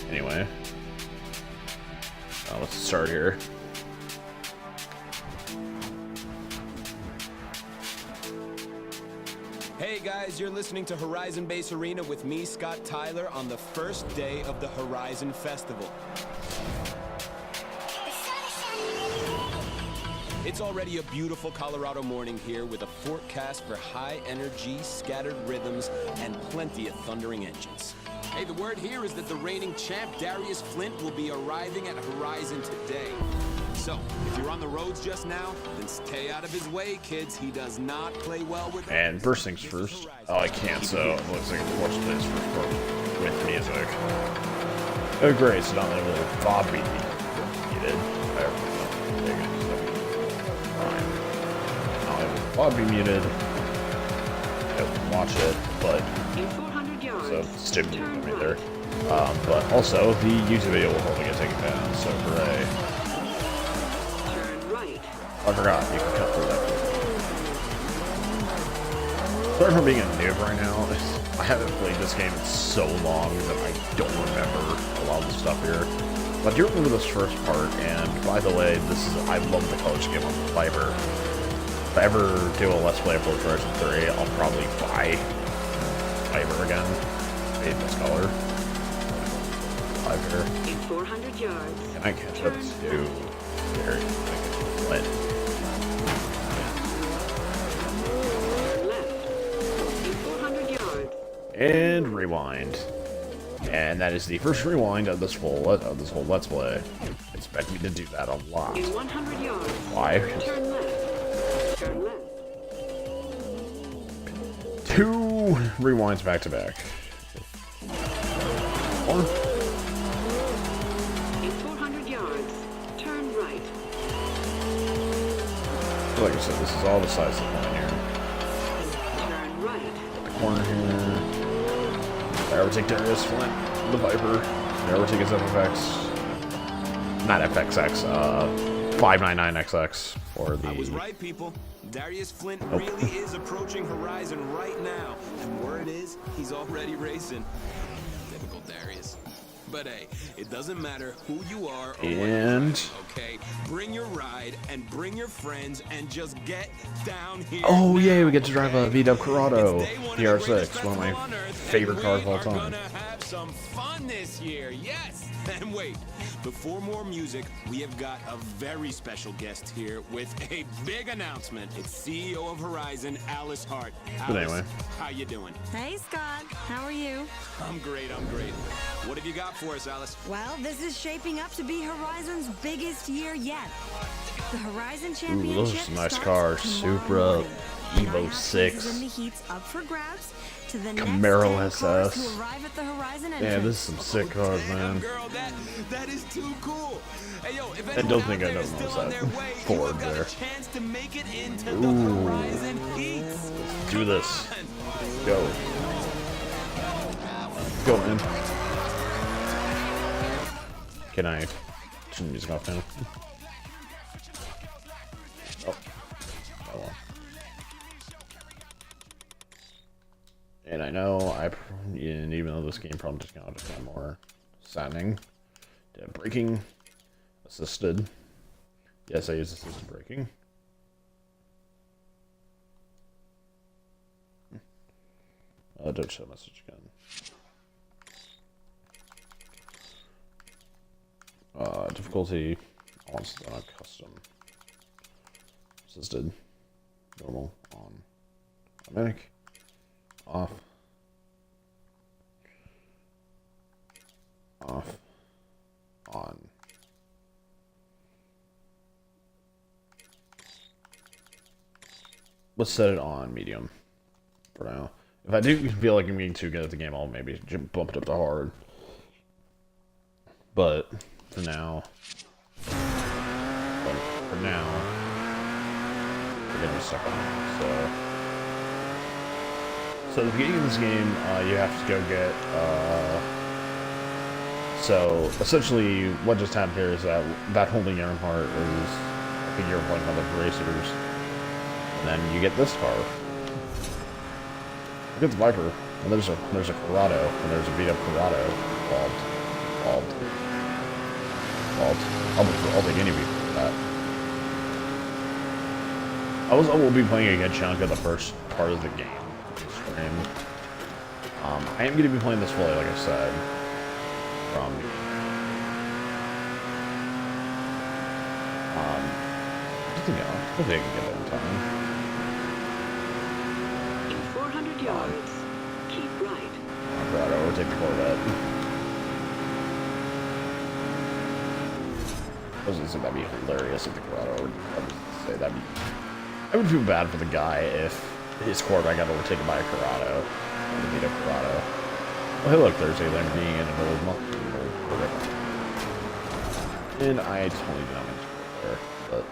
Anyway, let's start here. Hey guys, you're listening to Horizon Base Arena with me, Scott Tyler, on the first day of the Horizon Festival. It's already a beautiful Colorado morning here with a forecast for high energy, scattered rhythms, and plenty of thundering engines. Hey, the word here is that the reigning champ, Darius Flint, will be arriving at Horizon today. So, if you're on the roads just now, then stay out of his way, kids. He does not play well with... And first things first. Oh, I can't, so it looks like a force plays first part with music. Oh, great, so not only will Bob be muted. Not only will Bob be muted, I can watch it, but... So, stupid movie there. But also, the YouTube video will probably get taken down, so hooray. I forgot, you can cut through that. Sorry for being a noob right now. I haven't played this game in so long that I don't remember a lot of the stuff here. But I do remember this first part, and by the way, I love the color scheme on the Viper. If I ever do a Let's Play of Forza Horizon 3, I'll probably buy Viper again. Made this color. Viper. 400 yards. Can I catch up to here? What? And rewind. And that is the first rewind of this whole Let's Play. Expect me to do that a lot. 100 yards. Why? Turn left. Turn left. 2 rewinds back to back. 400 yards. Turn right. Like I said, this is all the sides of the line here. Turn right. The corner here. I overtake Darius Flint, the Viper. I overtake his FFX. Not FXX, 599XX for the... I was right, people. Darius Flint really is approaching Horizon right now. And word is, he's already racing. Typical Darius. But hey, it doesn't matter who you are or what you're driving, okay? Bring your ride and bring your friends and just get down here. Oh, now, yay, we get to drive a okay? V-Dub CORRADO PR6, one of my favorite cars of all time. We're gonna have some fun this year, yes! And wait, before more music, we have got a very special guest here with a big announcement. It's CEO of Horizon, Alice Hart. But Alice, anyway. how you doing? Hey, Scott. How are you? I'm great, I'm great. What have you got for us, Alice? Well, this is shaping up to be Horizon's biggest year yet. The Horizon Ooh, Championship those are some nice starts cars. tomorrow Supra, morning. Evo 6. In the heats up for grabs to the Camaro next 10 cars SS. who arrive at the Horizon Yeah, entrance. this is some sick cars, Damn, man. girl, that is too cool. Hey, yo, if I don't think I know still most on of their that. way, Ford you have got there. a chance to make it into the Ooh. Horizon heats. Do Come this. on. Go. Go, man. Can I turn the music off now? Oh. Oh well. And I know and even though this game probably just got more saddening. Braking. Assisted. Yes, I use assisted braking. Don't show message again. Difficulty on custom. Assisted. Normal. On. Automatic. Off. Off. On. Let's set it on medium for now. If I do feel like I'm getting too good at the game, I'll maybe bump it up to hard. But for now, we're getting stuck on it. So at the beginning of this game, you have to go get. So essentially, what just happened here is that holding Earnhardt is like you're playing other racers, and then you get this car. Look at the Viper, and there's a CORRADO, and there's a beat-up CORRADO involved. I'll take any of you for that. I will be playing a good chunk of the first part of the game. I am going to be playing this fully, like I said. Anything else? I think I can get it in time. In 400 yards, keep right. CORRADO, overtake the Corvette. I was gonna say that'd be hilarious if the CORRADO would, I would say that'd be... I would feel bad for the guy if his Corvette got overtaken by a CORRADO. To beat a CORRADO. Oh, hey look, there's a Lamborghini and an old Corvette. And I totally did not mention it there, but...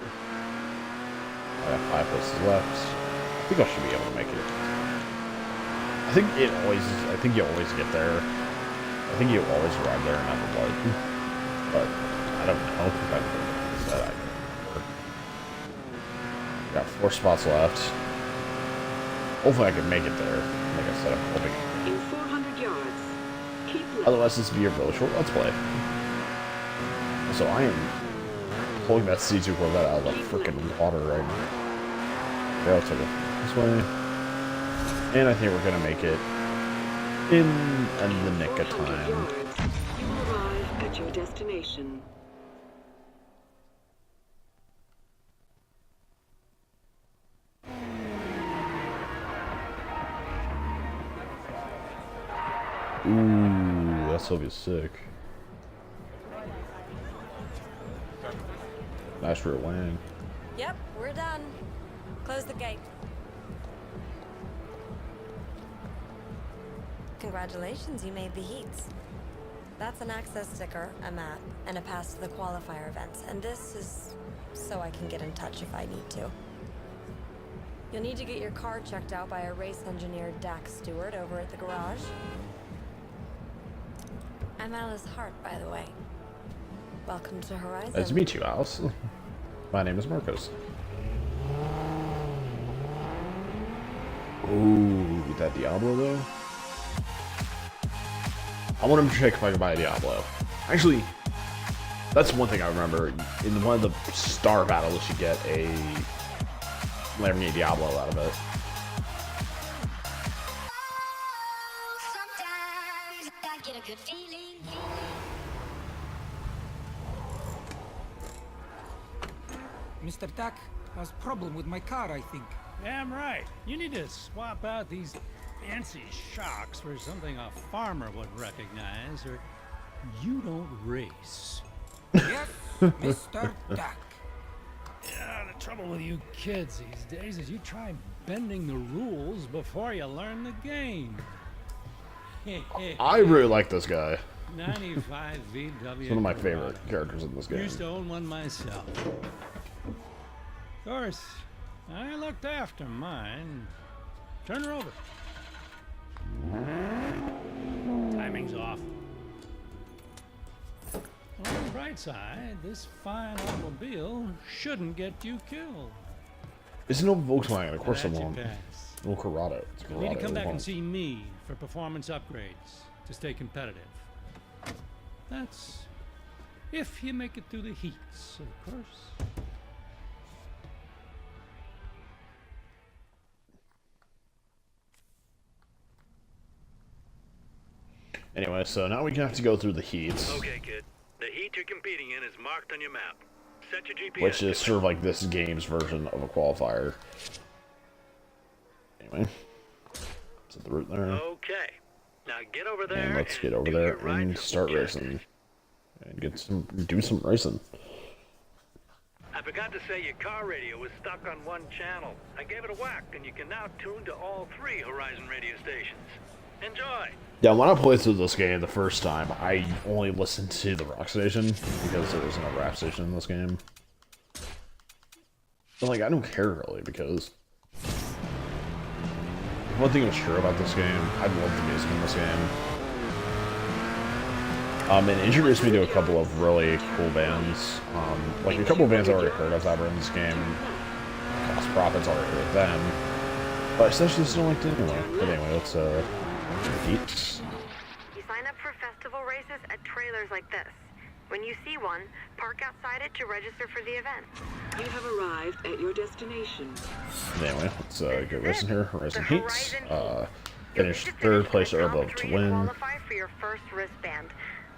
I got 5 places left. I think I should be able to make it. I think you always get there. I think you always arrive there no matter what. But I don't know if I've said I don't remember. Got 4 spots left. Hopefully I can make it there. Like I said, I'm hoping. In 400 yards, keep left. Otherwise this would be a really short let's play. So I am pulling that C2 Corvette out of the freaking water right now. Yeah, let's take it this way. And I think we're gonna make it in the nick of 400 time. yards, you will arrive at your destination. Ooh, that's gonna be sick. Nice rear wing. Yep, we're done. Close the gate. Congratulations, you made the heats. That's an access sticker, a map, and a pass to the qualifier events. And this is so I can get in touch if I need to. You'll need to get your car checked out by a race engineer, Dax Stewart, over at the garage. I'm Alice Hart, by the way. Welcome to Horizon. Nice to meet you, Alice. My name is Marcos. Ooh, that Diablo though. I want him to check if I can buy a Diablo. Actually, that's one thing I remember. In one of the star battles, you get a Lamborghini Diablo out of it. Sometimes I get a good feeling. Mr. Duck has a problem with my car, I think. Damn right. You need to swap out these fancy shocks for something a farmer would recognize, or you don't race. Yes, Mr. Duck. Yeah, the trouble with you kids these days is you try bending the rules before you learn the game. I really like this guy. 95 VW. He's one of my favorite characters in this game. Used to own one myself. Of course, I looked after mine. Turn her over. Timing's off. On the bright side, this fine automobile shouldn't get you killed. It's no Volkswagen, of course I That's your won't. pass. No CORRADO. It's You'll need to CORRADO. come back and see me for performance upgrades to stay competitive. That's if you make it through the heats, of course. Anyway, so now we have to go through the heats, Okay, kid. The heat you're competing in is marked on your map. Set your GPS. which is sort of like this game's version of a qualifier. Anyway, set the route there, Okay. Now get over there. and let's get and over do there your ride and from start objectives. racing, and do some racing. I forgot to say your car radio was stuck on one channel. I gave it a whack, and you can now tune to all 3 Horizon radio stations. Enjoy. Yeah, when I played through this game the first time, I only listened to the rock station because there wasn't a rap station in this game. But like, I don't care really because one thing that's true about this game, I love the music in this game. It introduced me to a couple of really cool bands. Like a couple of bands I already heard of that were in this game. Cost Profits already heard them, but essentially still liked it anyway. But anyway, let's heat. Sign up for festival races at trailers like this. When you see one, park outside it to register for the event. You have arrived at your destination. Anyway, let's get racing here. Horizon Heats. Horizon Finish third place or above to win. Qualify for your first wristband.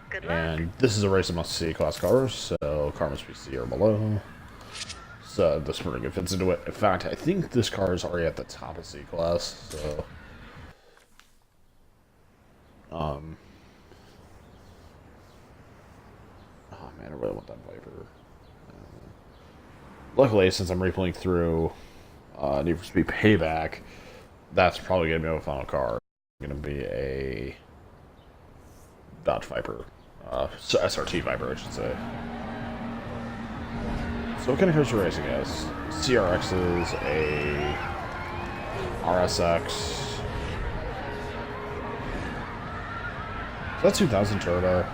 Good luck. And this is a race of must-see class cars, so car must be C or below. So this pretty good fits into it. In fact, I think this car is already at the top of C class, so... Oh man, I really want that Viper. Luckily, since I'm replaying through Need for Speed Payback, that's probably going to be my final car. It's going to be a Dodge Viper. SRT Viper, I should say. So what kind of cars are racing as? CRXs, a RSX. Is that 2000 turbo?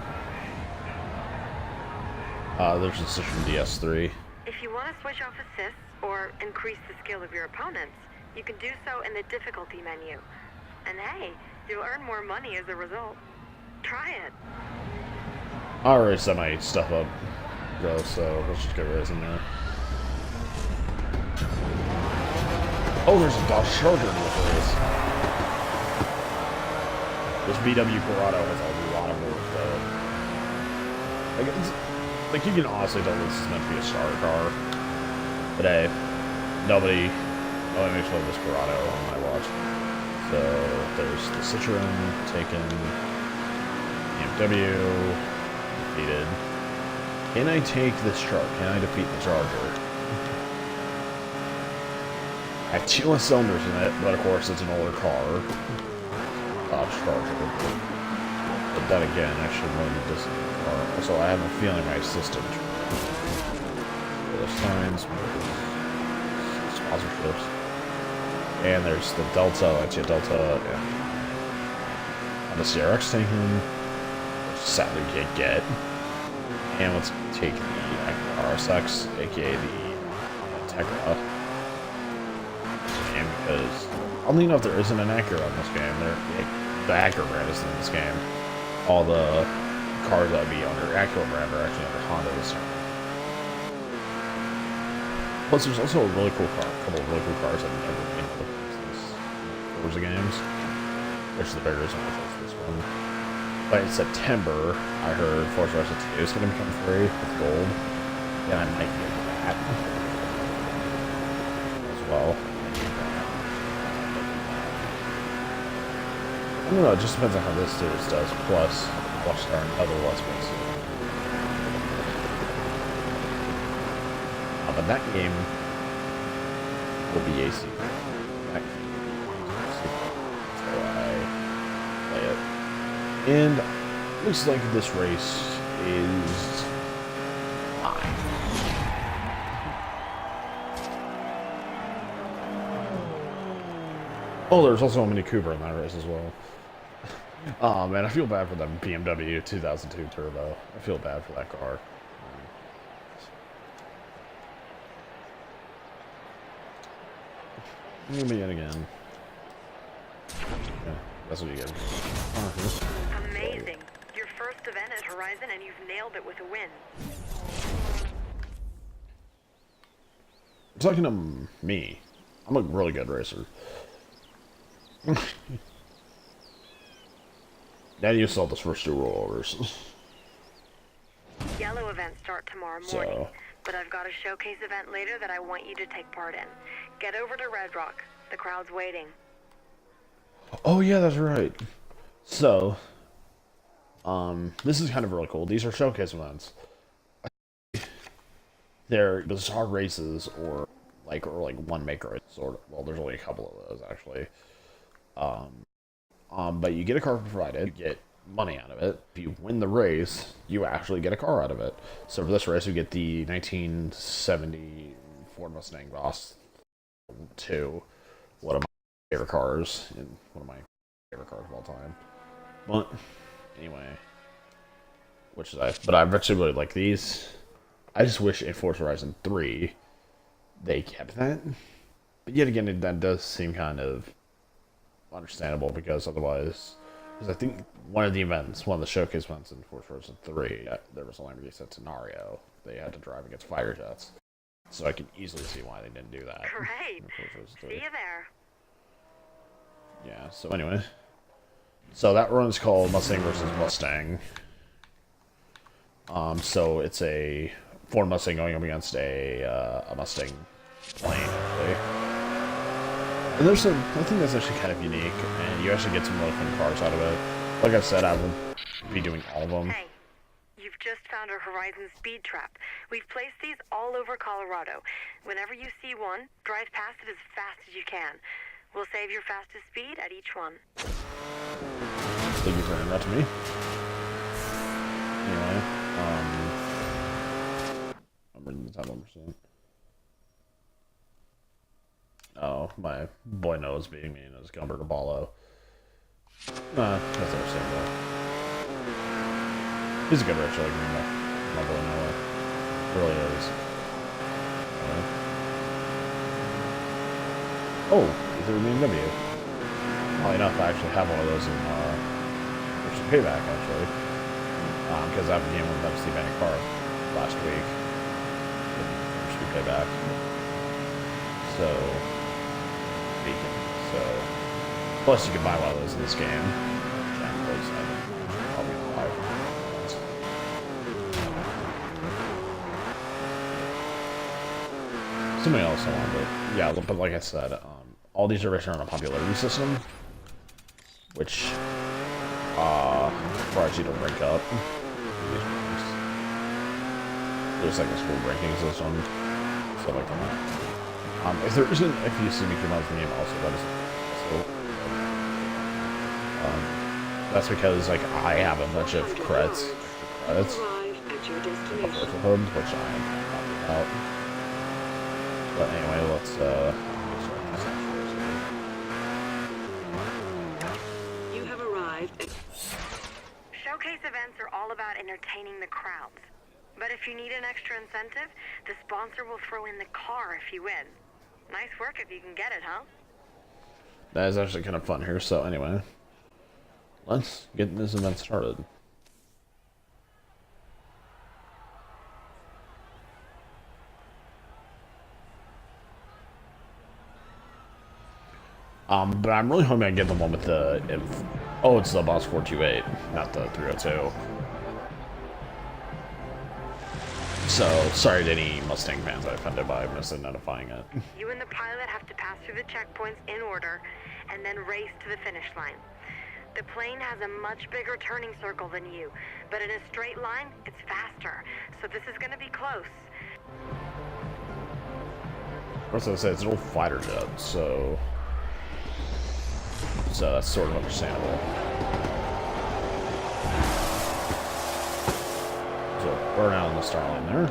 There's a Citroen DS3. If you want to switch off assists or increase the skill of your opponents, you can do so in the difficulty menu. And hey, you'll earn more money as a result. Try it. I already set my stuff up, though, so let's just get racing there. Oh, there's a Dodge Charger in this race. This VW Corrado has a lot of work, though. Like, you can honestly tell this is meant to be a starter car. But hey, nobody makes fun of this Corrado on my watch. So, there's the Citroen taken, BMW defeated. Can I take this truck? Can I defeat the Charger? I have 2 less cylinders in it, but of course it's an older car. Dodge Charger. But then again, I should run this car. Also, I have a feeling my assistant. There's signs, sponsorships. And there's the Delta, Lancia Delta, and the CRX taken, which sadly you can't get. And let's take the RSX, aka the Tegra. And because I don't even know if there isn't an Acura in this game. The Acura brand isn't in this game. All the cars that would be under Acura brand are actually under Honda this time. Plus, there's also a really cool car, a couple of really cool cars that have never been able to these Forza games, which is the bigger reason why I this one. But in September, I heard Forza Horizon 2 is going to become free with gold, and I might get that as well. I don't know, it just depends on how this series does, plus watch our other Let's Plays. But that game will be AC. That game so I play it. And looks like this race is fine. Oh, there's also a Mini Cooper in that race as well. Oh man, I feel bad for that BMW 2002 Turbo. I feel bad for that car. Maybe yet again. Yeah, that's what you get. Amazing. Your first event at Horizon and you've nailed it with a win. Talking to me, I'm a really good racer. Now you saw those first 2 rollovers. Yellow events start tomorrow morning, but I've got a showcase event later that I want you to take part in. Get over to Red Rock. The crowd's waiting. Oh yeah, that's right. So, this is kind of really cool. These are showcase events. They're bizarre races, or like one maker race, sort of. Well, there's only a couple of those actually. But you get a car provided, you get money out of it. If you win the race, you actually get a car out of it. So for this race, you get the 1970 Ford Mustang Boss 2, one of my favorite cars, and one of my favorite cars of all time. But anyway, but I actually really like these. I just wish in Forza Horizon 3 they kept that. But yet again, that does seem kind of understandable, because otherwise Because I think one of the events, one of the showcase events in Forza 3, there was a Lamborghini set scenario. They had to drive against fighter jets. So I can easily see why they didn't do that. Great. See you there. Yeah, so anyway. So that run is called Mustang versus Mustang. So it's a Ford Mustang going up against a Mustang plane, actually. And there's some, I think that's actually kind of unique, and you actually get some really fun cars out of it. Like I said, I will be doing all of them. Hey, you've just found our Horizon speed trap. We've placed these all over Colorado. Whenever you see one, drive past it as fast as you can. We'll save your fastest speed at each one. Thank you for handing that to me. Anyway, I'm reading the title soon. Oh, my boy knows being me and his Gumber to Ballo. That's understandable. He's a good rich, like my boy Noah. Really is. Oh, he's a BMW. Oddly enough, I actually have one of those in Payback, actually. Because I've been dealing with that Steve Banning car last week. Payback. So, plus you can buy one of those in this game. Probably buy. Something else I wanted to, yeah, but like I said, all these are based on a popularity system, which requires you to rank up. There's like a school ranking system, stuff like that. If there isn't, if you see me come out of the game, also that is that's because like I have a bunch of credits, which I am happy about. But anyway, let's You have arrived at... Showcase events are all about entertaining the crowds. But if you need an extra incentive, the sponsor will throw in the car if you win. Nice work if you can get it, huh? That is actually kind of fun here, so anyway. Let's get this event started. But I'm really hoping I get the one with the... oh, it's the Boss 428, not the 302. So, sorry to any Mustang fans I offended by notifying it. You and the pilot have to pass through the checkpoints in order, and then race to the finish line. The plane has a much bigger turning circle than you, but in a straight line, it's faster. So this is going to be close. First, I say it's an old fighter jet, so that's sort of understandable. So burn out on the star line there.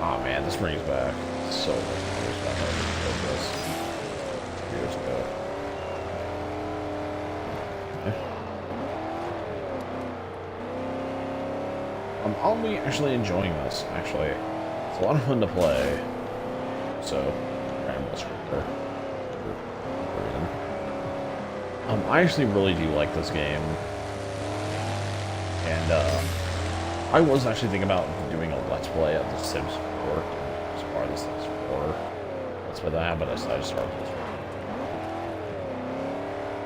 Oh man, this brings back so much memories about how I did this years ago. Okay. I'll be actually enjoying this, actually. It's a lot of fun to play. So, I actually really do like this game. And, I was actually thinking about doing a Let's Play of The Sims 4. As part of The Sims 4. Let's play that, but I decided to start with this one.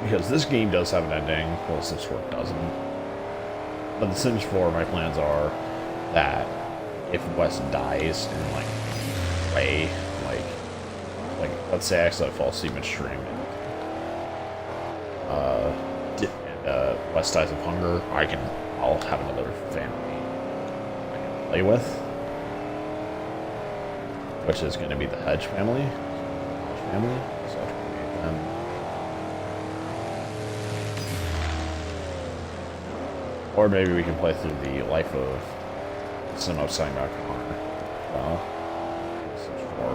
Because this game does have an ending, while The Sims 4 doesn't. But The Sims 4, my plans are that if Wes dies in, like, way, like let's say I accidentally fall asleep midstream and Wes dies of hunger, I'll have another family I can play with, which is going to be the Hedge family. So I have to create them. Or maybe we can play through the life of Sim I was talking about Connor. This is for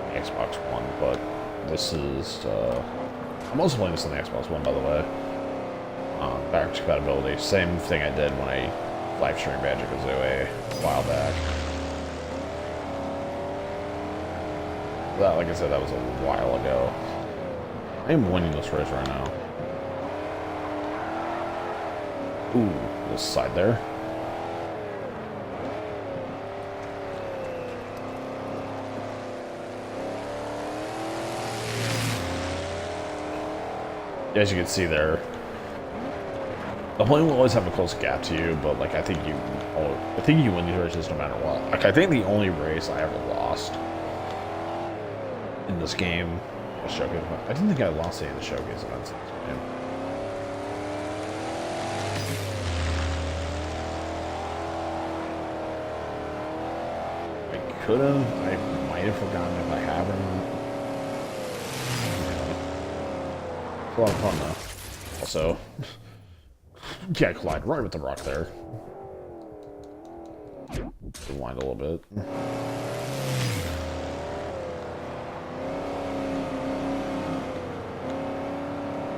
the Xbox One, but this is, I'm also playing this on the Xbox One, by the way. Backwards compatibility, same thing I did when I live streamed Banjo-Kazooie a while back. That, like I said, that was a while ago. I am winning this race right now. Ooh, little side there. As you can see there, the plane will always have a close gap to you, but like I think you win these races no matter what. Like I think the only race I ever lost in this game was showcase. I didn't think I lost any of the showcase events in this game. I could have. I might have forgotten if I haven't. It's a lot of fun though. Also, yeah, collide right with the rock there. Rewind a little bit.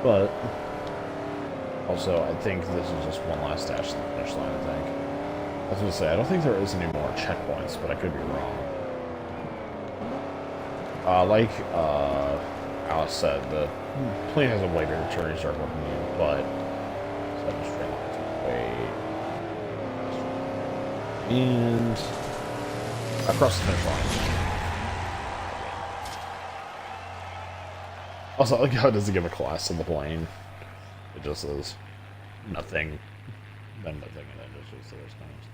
But also, I think this is just one last dash to the finish line. I think. I was gonna say I don't think there is any more checkpoints, but I could be wrong. Like Alice said, the plane has a way bigger turning circle than you, but so I just realized way and across the finish line. Also, I like how it doesn't give a class to the plane. It just says nothing, then nothing, and then just the worst times.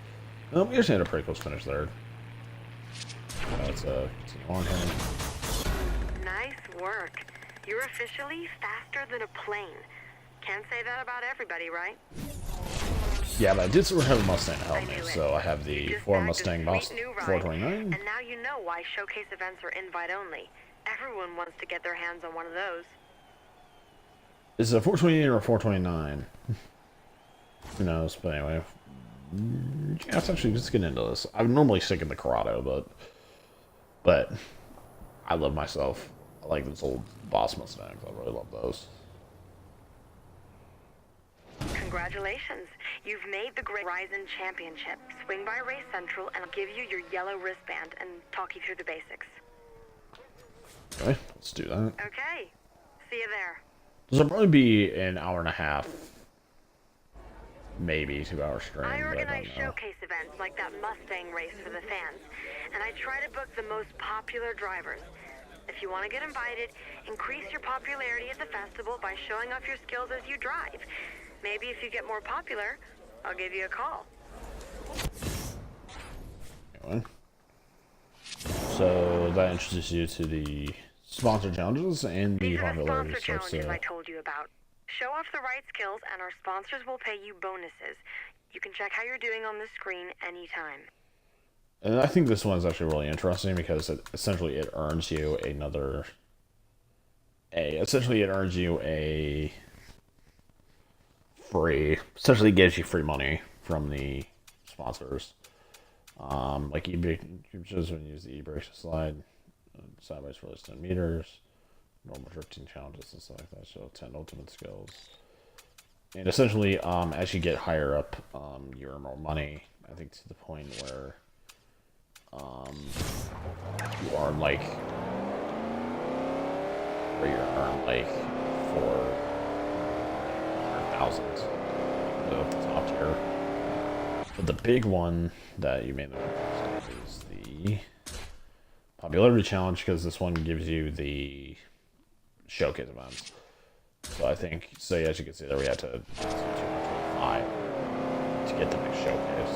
We just had a pretty close finish there. Let's continue on here. Nice work. You're officially faster than a plane. Can't say that about everybody, right? Yeah, but I did sort of have a Mustang to help me, so I have the Ford Mustang 429. And now you know why showcase events are invite only. Everyone wants to get their hands on one of those. Is it a 428 or a 429? Who knows? But anyway, yeah, let's actually just get into this. I would normally stick in the CORRADO, but I love myself. I like those old Boss Mustangs. I really love those. Congratulations. You've made the Great Horizon Championship. Swing by Race Central and I'll give you your yellow wristband and talk you through the basics. Okay, let's do that. Okay. See you there. This will probably be an hour and a half. Maybe 2 hour stream. I organize showcase events like that Mustang race for the fans, and I try to book the most popular drivers. If you want to get invited, increase your popularity at the festival by showing off your skills as you drive. Maybe if you get more popular, I'll give you a call. Anyway. So that introduces you to the sponsor challenges and the popularity These are the sponsor starts challenges I told you about. Show off the right skills and our sponsors will pay you bonuses. You can check how you're doing on the screen anytime. And I think this one's actually really interesting because essentially it earns you a free, essentially gives you free money from the sponsors. Like just when you use the e-brakes to slide sideways for 10 meters, normal drifting challenges and stuff like that. So 10 ultimate skills, and essentially, as you get higher up, you earn more money. I think to the point where you earn like $400,000. So top tier. But the big one that you may know is the popularity challenge, because this one gives you the showcase events. So I think, say as you can see there, we had to 225 to get the next showcase.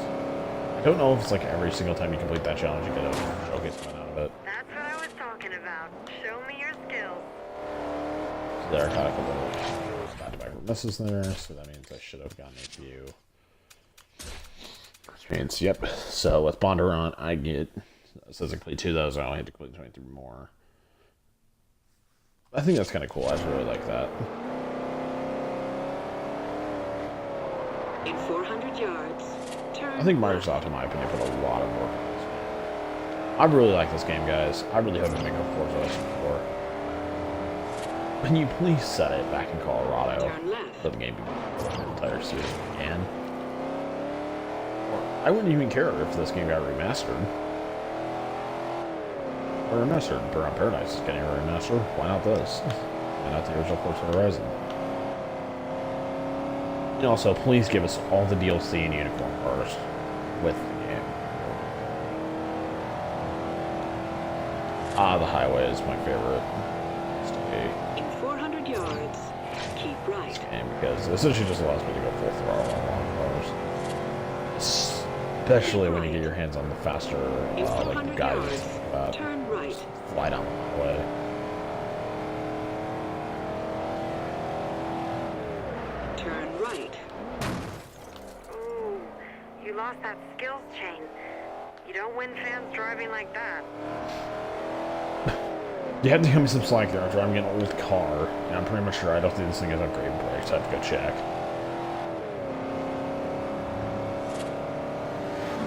I don't know if it's like every single time you complete that challenge you get a showcase event out of it. That's what I was talking about. Show me your skills. So there are kind of a couple of back-to-back misses there, so that means I should have gotten a few. Which means, yep. So with Bondurant, I get, it says I complete 2 of those, I only had to complete 23 more. I think that's kind of cool. I really like that. In 400 yards, turn. I think Microsoft, in my opinion, put a lot of work into this game. I really like this game, guys. I really hope they make a Forza 4. Can you please set it back in Colorado? Let the game be the entire series again. I wouldn't even care if this game got remastered. remastered. Burnout Paradise is getting a remaster. Why not this? Why not the original Forza Horizon? And also, please give us all the DLC and unicorn cars with the game. The highway is my favorite. In 400 yards, keep right. Game because it essentially just allows me to go full throttle on long cars. Especially when you get your hands on the faster, like guys, turn right. fly down the highway. Turn right. Ooh, you lost that skills chain. You don't win fans driving like that. You have to give me some slack there. I'm driving an old car, and I'm pretty much sure I don't think this thing has upgraded brakes. I have to go check.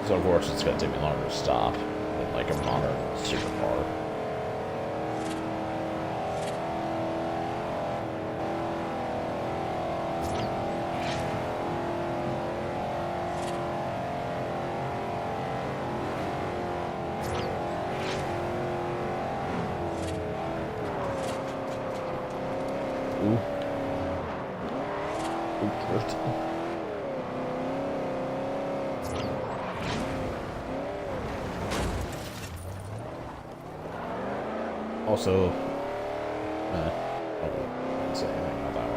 So of course it's gonna take me longer to stop than like a modern supercar. Ooh. Ooh, drift. Also, I won't say anything about that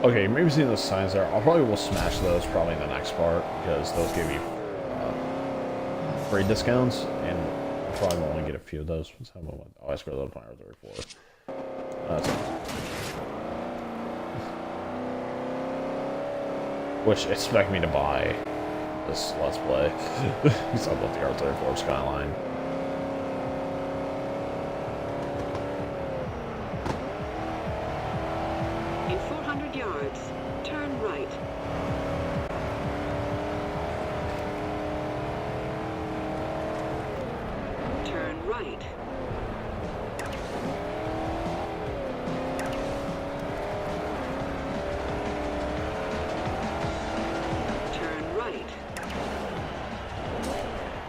one. Okay, maybe seeing those signs there. I'll probably will smash those probably in the next part because those give you free discounts, and I'll probably only get a few of those. Oh, I screwed up my R34. That's which expect me to buy this Let's Play. Because I love the R34 Skyline. In 400 yards, turn right. Turn right.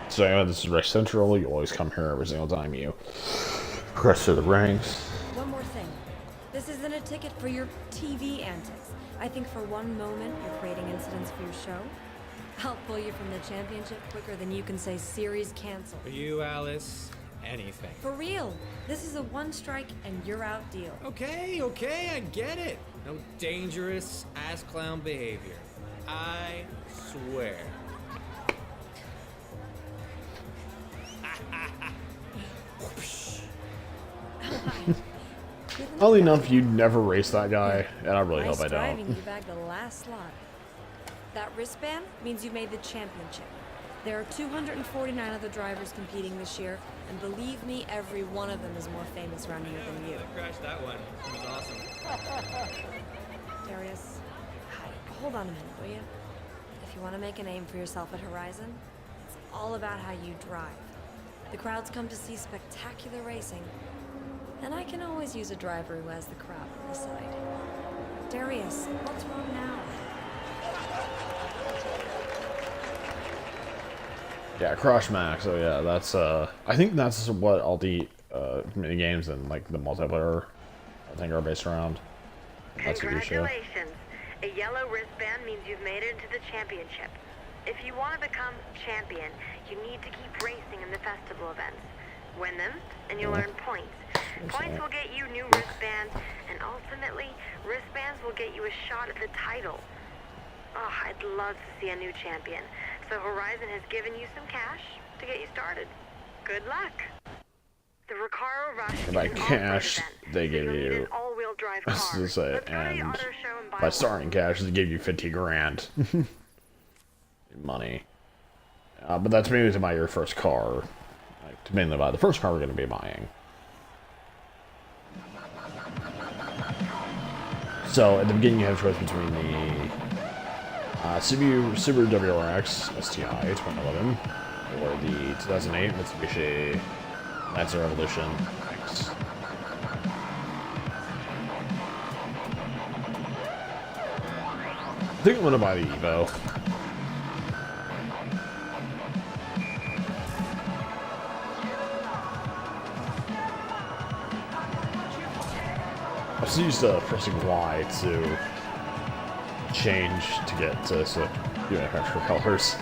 So anyway, this is Race Central. You always come here every single time you press through the ranks. One more thing. This isn't a ticket for your TV antics. I think for one moment you're creating incidents for your show. I'll pull you from the championship quicker than you can say series cancel. For you, Alice, anything. For real. This is a one strike and you're out deal. Okay, I get it. No dangerous ass clown behavior. I swear. Oddly enough, you'd never race that guy, and I really hope I driving, don't. you bagged the last slot. That wristband means you made the championship. There are 249 other drivers competing this year, and believe me, every one of them is more famous around here than you. I crashed that one. It was awesome. Darius, hold on a minute, will you? If you want to make a name for yourself at Horizon, it's all about how you drive. The crowds come to see spectacular racing, and I can always use a driver who has the crowd on his side. Darius, what's wrong now? Yeah, Crush Max. Oh yeah, that's I think that's what all the mini games and like the multiplayer I think are based around. That's a good show. Congratulations. A yellow wristband means you've made it into the championship. If you want to become champion, you need to keep racing in the festival events. Win them, and you'll earn points. Points will get you new wristbands, and ultimately, wristbands will get you a shot at the title. Oh, I'd love to see a new champion. So Horizon has given you some cash to get you started. Good luck. The Recaro Rush is By an cash, all-road event, they so give you'll need you. an all-wheel drive This car. is it, Let's go to the and auto show and buy by one. starting cash, they give you 50 grand in money. But that's mainly to buy your first car. Like, to mainly buy the first car we're going to be buying. So at the beginning, you have a choice between the Subaru WRX STI 2011 or the 2008 Mitsubishi Lancer Evolution X. I think I'm gonna buy the Evo. I'm so used to pressing Y to change to get to extra colors.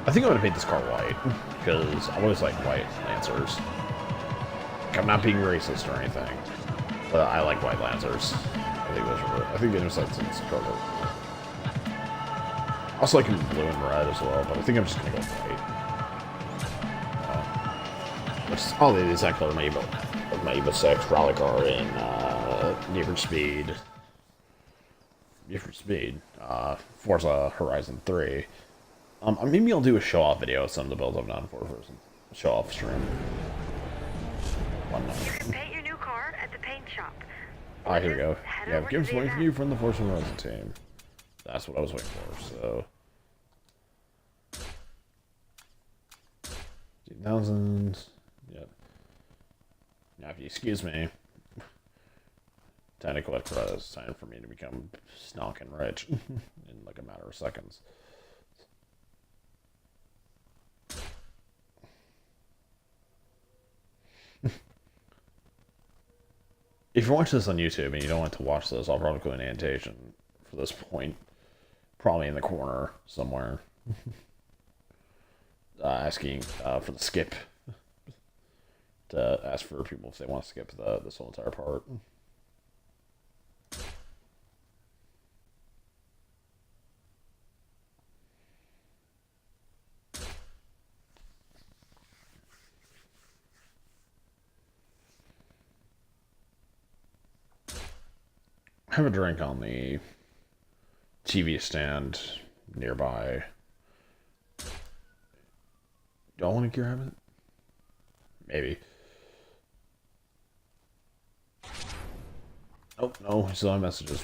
I think I'm gonna paint this car white because I always like white Lancers. Like, I'm not being racist or anything, but I like white Lancers. I think those are really, I think they just like some color. I also like them in blue and red as well, but I think I'm just gonna go white. Oh, the exact color of my Evo 6 rally car in Need for Speed. Forza Horizon 3. Maybe I'll do a show-off video of some of the builds I've done for a show-off stream. Paint your new car at the paint shop. Alright, here we go. Yeah, give us waiting for you from the Forza Horizon team. That's what I was waiting for, so... 2000s. Yep. Now, if you excuse me, time to collect credits. Time for me to become stonking rich in like a matter of seconds. If you're watching this on YouTube and you don't want to watch this, I'll probably put an annotation for this point, probably in the corner somewhere, asking for the skip. To ask for people if they want to skip this whole entire part. Have a drink on the TV stand nearby. Do I want to grab it? Maybe. Oh, no, still on messages,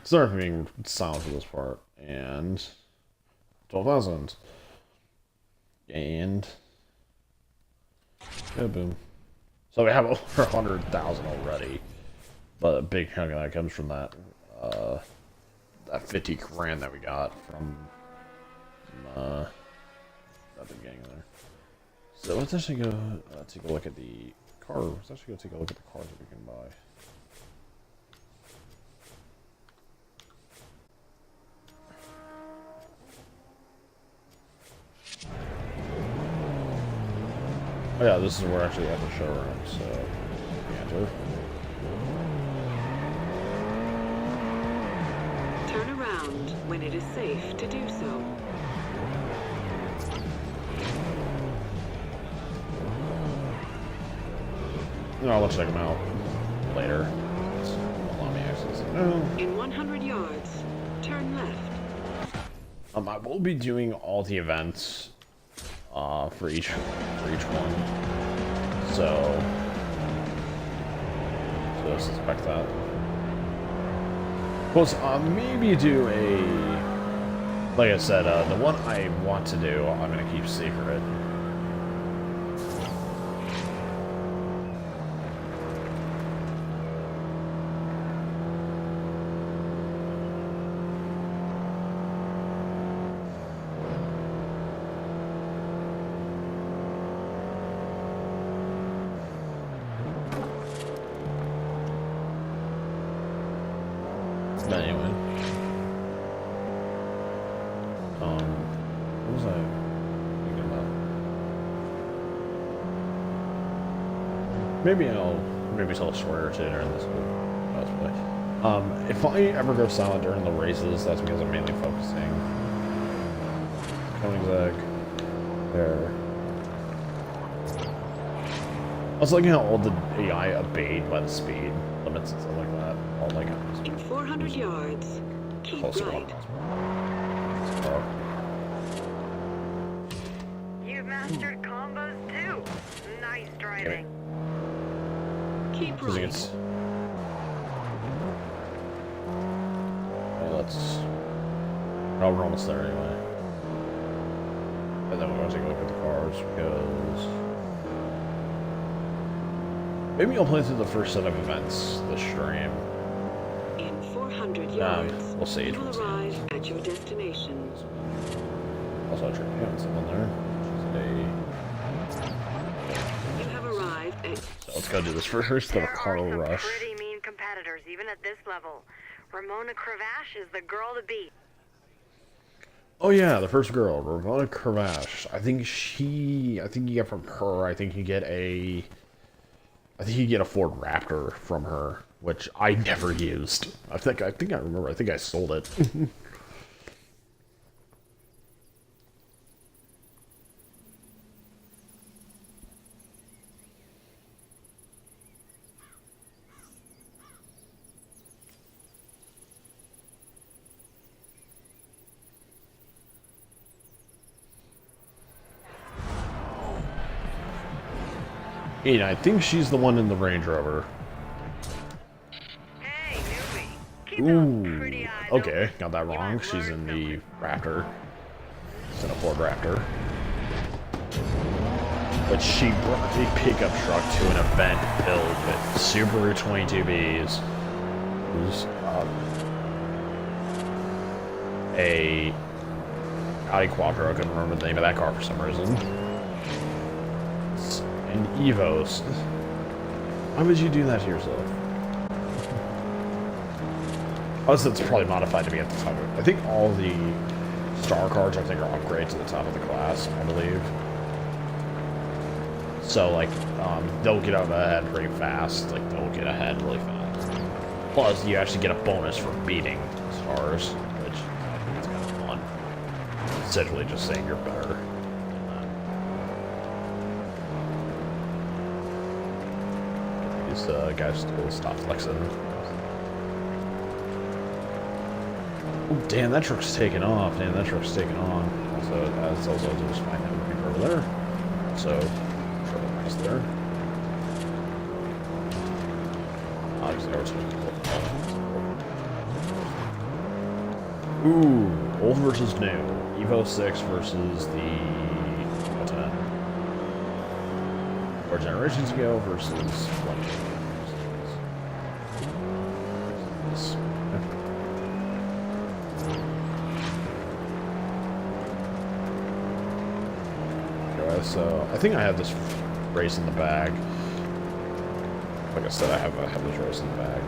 Sorry for being silent for this part. And 12,000. And yeah, boom. So we have over 100,000 already. But a big chunk of that comes from that that 50 grand that we got from at the beginning there. So let's actually go take a look at the car. Let's actually go take a look at the cars that we can buy. Oh yeah, this is where we're actually at the showroom, so enter. Turn around when it is safe to do so. No, I'll check them out later. Allow me access. No. In 100 yards, turn left. I will be doing all the events for each one. So suspect that. Plus, maybe do a, like I said, the one I want to do, I'm gonna keep secret. Anyway, what was I thinking about? Maybe tell a story or two during this cosplay. If I ever go silent during the races, that's because I'm mainly focusing. Koenigsegg, there. I was liking how all the AI obeyed by the speed limits and stuff like that. All like in 400 yards, keep right. You've mastered combos too. Nice driving. Keep right. Oh, we're almost there anyway. And then we're going to take a look at the cars because maybe I'll play through the first set of events this stream. In 400 400 yards. We'll see. You will arrive at your destination. Also, yeah, someone there. You have arrived at... So let's go do this first. The car rush. Pretty mean competitors, even at this level. Ramona Cravash is the girl to beat. Oh yeah, the first girl, Ramona Cravash. I think you get from her. I think you get a Ford Raptor from her, which I never used. I think I remember. I think I sold it. And I think she's the one in the Range Rover. Hey, newbie. Keep Ooh, those pretty eyes okay, open. got that You wrong. might She's learn in the something. Raptor. She's in a Ford Raptor. But she brought a pickup truck to an event filled with Subaru 22Bs. There's a Audi Quattro. I couldn't remember the name of that car for some reason. And Evos. Why would you do that to yourself? Also, it's probably modified to be at the top of it. I think all the star cars, I think, are upgrades to the top of the class, I believe. So, like, they'll get out ahead pretty fast. Like, they'll get ahead really fast. Plus, you actually get a bonus for beating stars, which I think is kind of fun. Essentially just saying you're better. These guys to stop flexing. Oh, damn, that truck's taking off. Damn, that truck's taking on. Also, that's also just fine having people over there. So, trouble nice there. Obviously, I was ooh, old versus new. Evo 6 versus the Evo 10. 4 generations ago versus 1 anyway, so I think I have this race in the bag. Like I said, I have this race in the bag.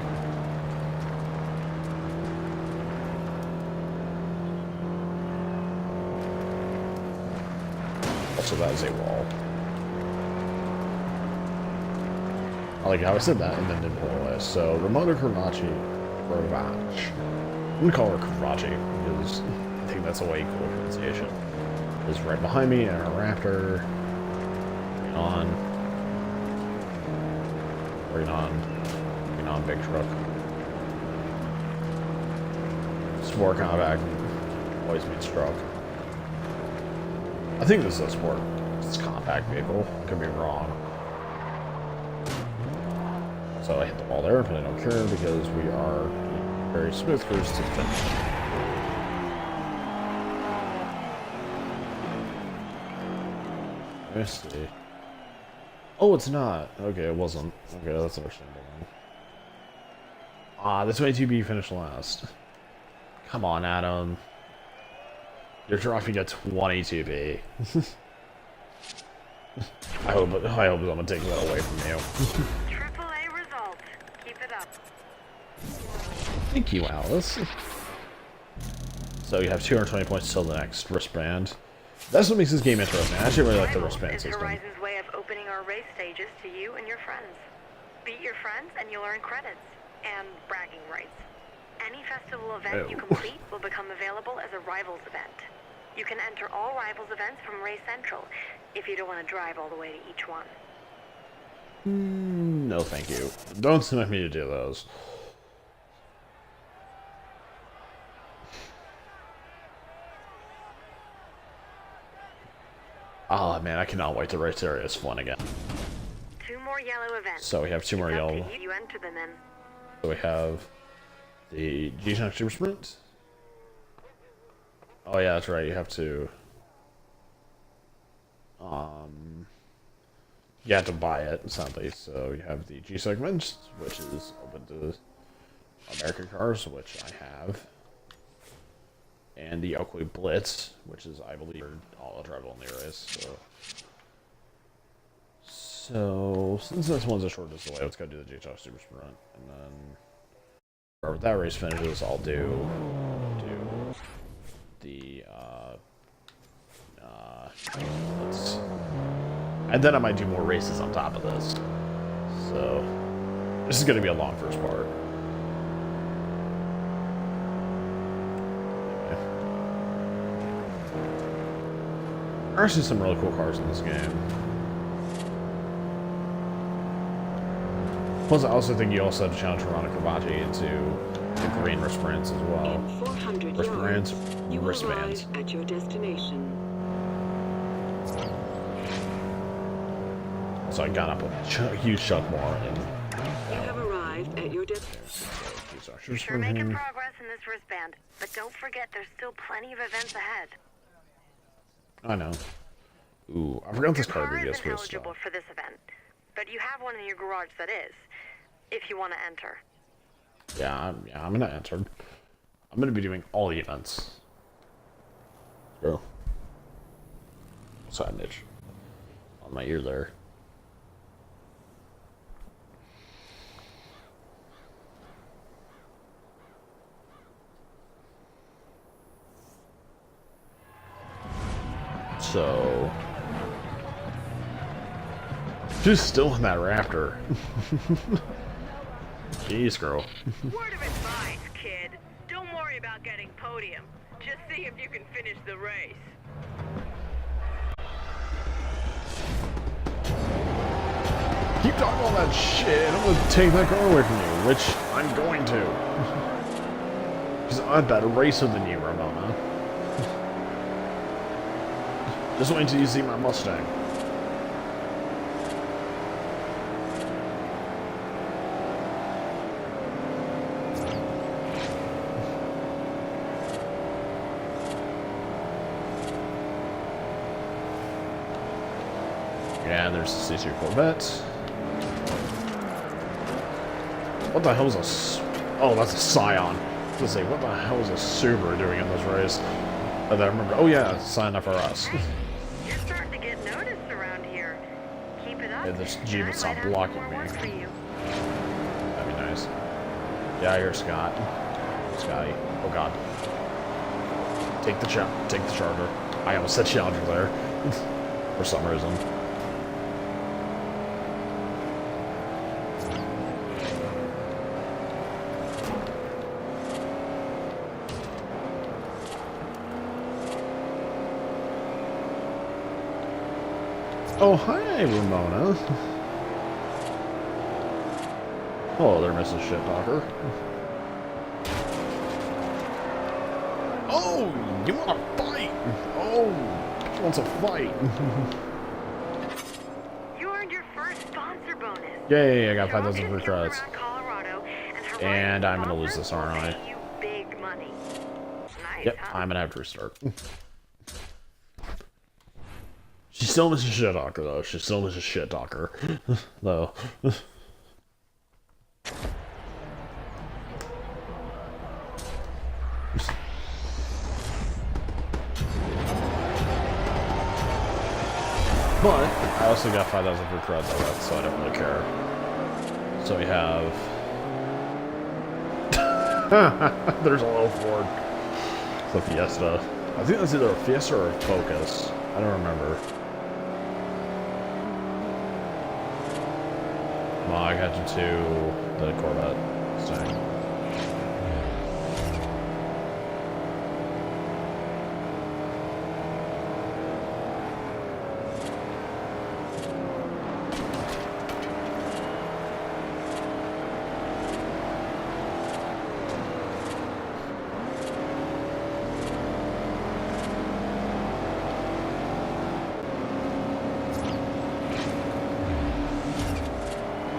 Also, that is a wall. I like how I said that and then didn't pull away. So, Ramona Cravash. I'm gonna call her Cravachi because I think that's a way cool pronunciation. Is right behind me and a Raptor. Bring on big truck. Sport compact always means truck. I think this is a sport. It's a compact vehicle. I could be wrong. So I hit the wall there, but I don't care because we are very smooth cruise to the finish. Let's see. Oh, it's not. Okay, it wasn't. Okay, that's understandable. Ah, this 22B finished last. Come on, Adam. You're dropping a 22B. I hope someone takes that away from you. AAA result. Keep it up. Thank you, Alice. So you have 220 points till the next wristband. That's what makes this game interesting. I actually really like the wristband It's system. Horizon's way of opening our race stages to you and your friends. Beat your friends and you'll earn credits. And bragging rights. Any festival event you complete will become available as a Rivals event. You can enter all Rivals events from Race Central, if you don't want to drive all the way to each one. No, thank you. Don't expect me to do those. Oh man, I cannot wait to race area is fun again. 2 more yellow events. So we have 2 more It's up to yellow. You enter them in. So we have the G-Shock Super Sprint. Oh yeah, that's right. You have to you have to buy it sadly. So you have the G segment, which is open to American cars, which I have. And the Oakley Blitz, which is, I believe, all drivable in the race. So, since this one's a short distance away, let's go do the GHL Super Sprint. And then, wherever that race finishes, I'll do the, and then I might do more races on top of this. So, this is going to be a long first part. There are actually some really cool cars in this game. Plus, I also think you also have to challenge Veronica Bacci into the green wristbands as well. In 400 Wristbands, yards, you will wristbands. arrive at your destination. So I got up a huge chunk more. And, You have arrived at your destination. You're sure making progress in this wristband, but don't forget there's still plenty of events ahead. I know. Ooh, I forgot this Your card car to get isn't eligible for this event, but you have one in your garage that is, if you want to enter. Yeah, I'm gonna enter. I'm gonna be doing all the events. Go. Signage on my ear there. So, she's still in that Raptor. Jeez, girl. Word of advice, kid. Don't worry about getting podium. Just see if you can finish the race. Keep talking all that shit. I'm gonna take that car away from you, which I'm going to. Because I'm better racer than you, Ramona. Just wait until you see my Mustang. Yeah, there's the C2 Corvette. What the hell is a... Oh, that's a Scion. I was gonna say, what the hell is a Subaru doing in this race? And then I remember, oh yeah, Scion FRS. You're starting to get noticed around here. Keep it up. Yeah, this Jeep and will I stop might have blocking some me. more work for you. That'd be nice. Yeah, you're Scott. Scotty. Oh god. Take the charger. I almost said Challenger there. For some reason. Oh, hi, Ramona. Oh, there, Mrs. Shit Talker. Oh, you want to fight? Oh, she wants a fight. You earned your first sponsor bonus. Yeah, I got Show off 5,000 your free skills credits. around Colorado, and And I'm gonna Horizon lose this, sponsors aren't I? will pay you big money. Nice, Yep, huh? I'm gonna have to restart. She's still Mrs. Shit Talker, though. She's still Mrs. Shit Talker, though. But I also got 5,000 free credits out of that, so I don't really care. So we have... There's a little Ford. It's a Fiesta. I think that's either a Fiesta or a Focus. I don't remember. Come on, I got you to the Corvette. Mustang.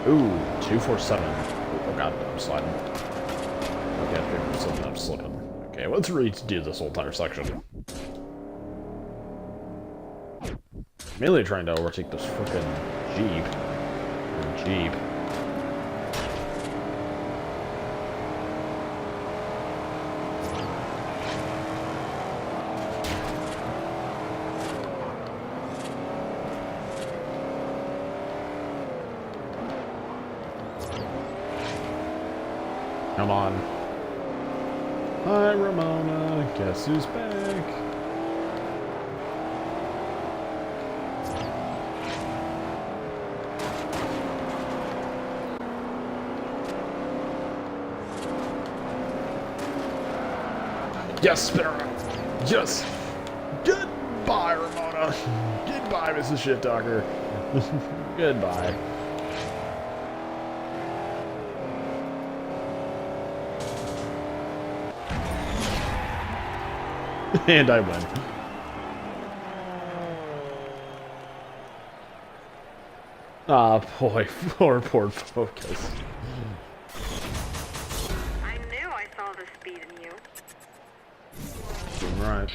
Ooh, 247. Oh god, I'm sliding. Okay, I'm slipping, I'm slipping. Okay, let's redo this whole entire section. Mainly trying to overtake this frickin' Jeep. Come on. Hi, Ramona. Guess who's back? Yes, spin around. Yes. Goodbye, Ramona. Goodbye, Mrs. Shit Talker. Goodbye. And I win. Ah, boy, poor Focus. I knew I saw the speed in you. Right.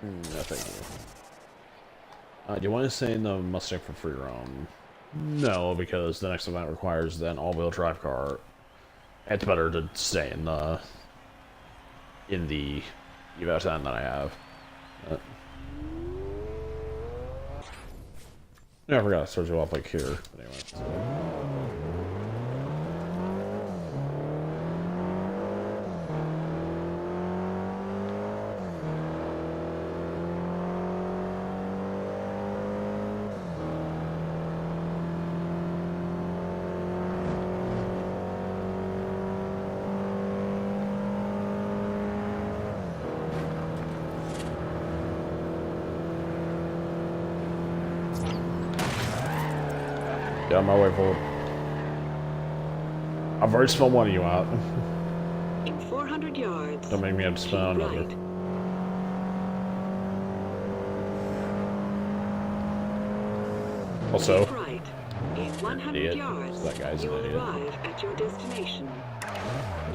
No, thank you. Do you want to stay in the Mustang for free roam? No, because the next event requires an all-wheel drive car. It's better to stay in the Evo 10 that I have. Yeah, I forgot to start you off like here. But anyway. So. Get on my way forward. I've already spelled one of you out. In 400 yards. Don't make me have to spell another. Right. Also, Right. In 100 idiot. yards, That guy's you an will idiot. arrive at your destination.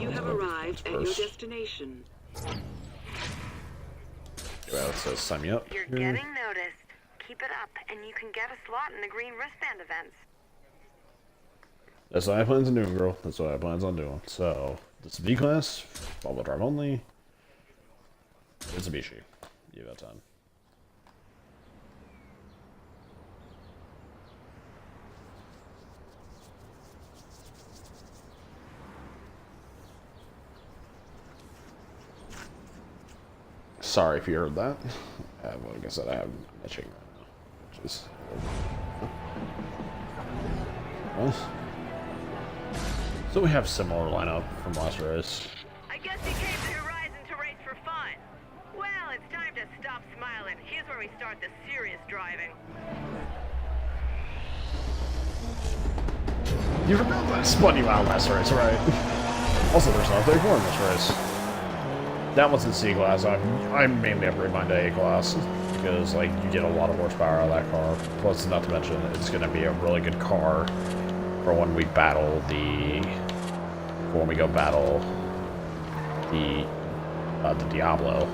You have arrived at your First. destination. Well, it says sign me up. You're getting noticed. Keep it up, and you can get a slot in the green wristband events. That's what I plans on doing, girl. That's what I plans on doing. So, this is V-Class, all-wheel drive only. Mitsubishi. Evo 10. Sorry if you heard that. Well, like I said, I have matching right now, which is. Well, so we have similar lineup from last race. I guess you came to Horizon to race for fun. Well, it's time to stop smiling. Here's where we start the serious driving. You remember I spun you out last race, right? Also, there's not 34 in this race. That one's in C-Class. I'm mainly upgrading mine to A-Class. Because, like, you get a lot of horsepower out of that car. Plus, not to mention, it's going to be a really good car for when we battle the... For when we go battle the Diablo.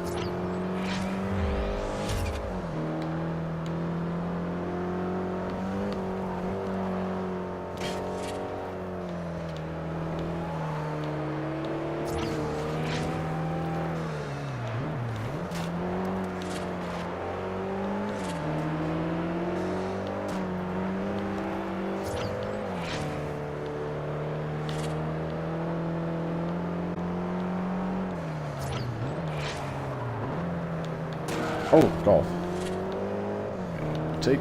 Oh, golf. Take.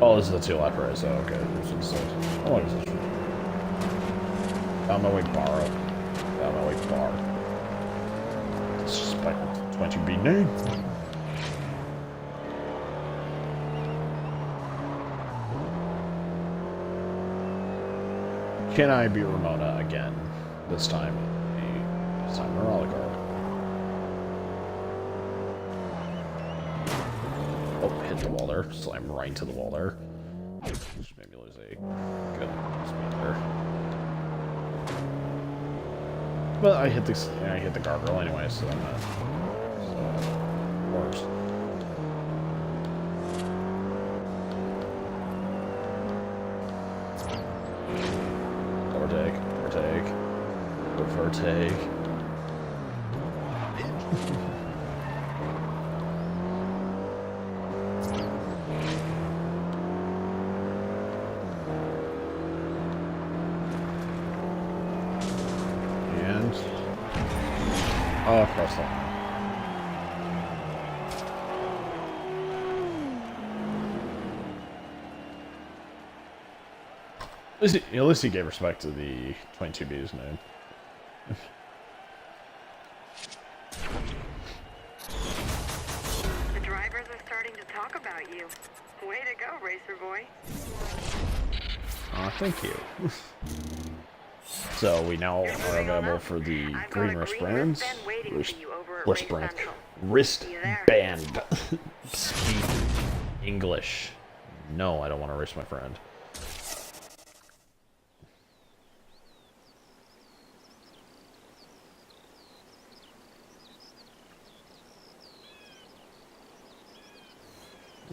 Oh, this is the 2 lap race. Oh, okay. This is how long is this? Down my way, borrow. Down my way, bar. Disrespect 20B name. Can I be Ramona again? This time. This time, a rally car. Oh, hit the wall there. Slam right into the wall there. Which made me lose a good speed there. But I hit the guardrail anyway, so I'm not worse. Overtake. Cross the line. At least he gave respect to the 22B's name. The drivers are starting to talk about you. Way to go, racer boy. Thank you. So we now are available for the green wristbands. Wristband. Speak English. No, I don't want to race my friend.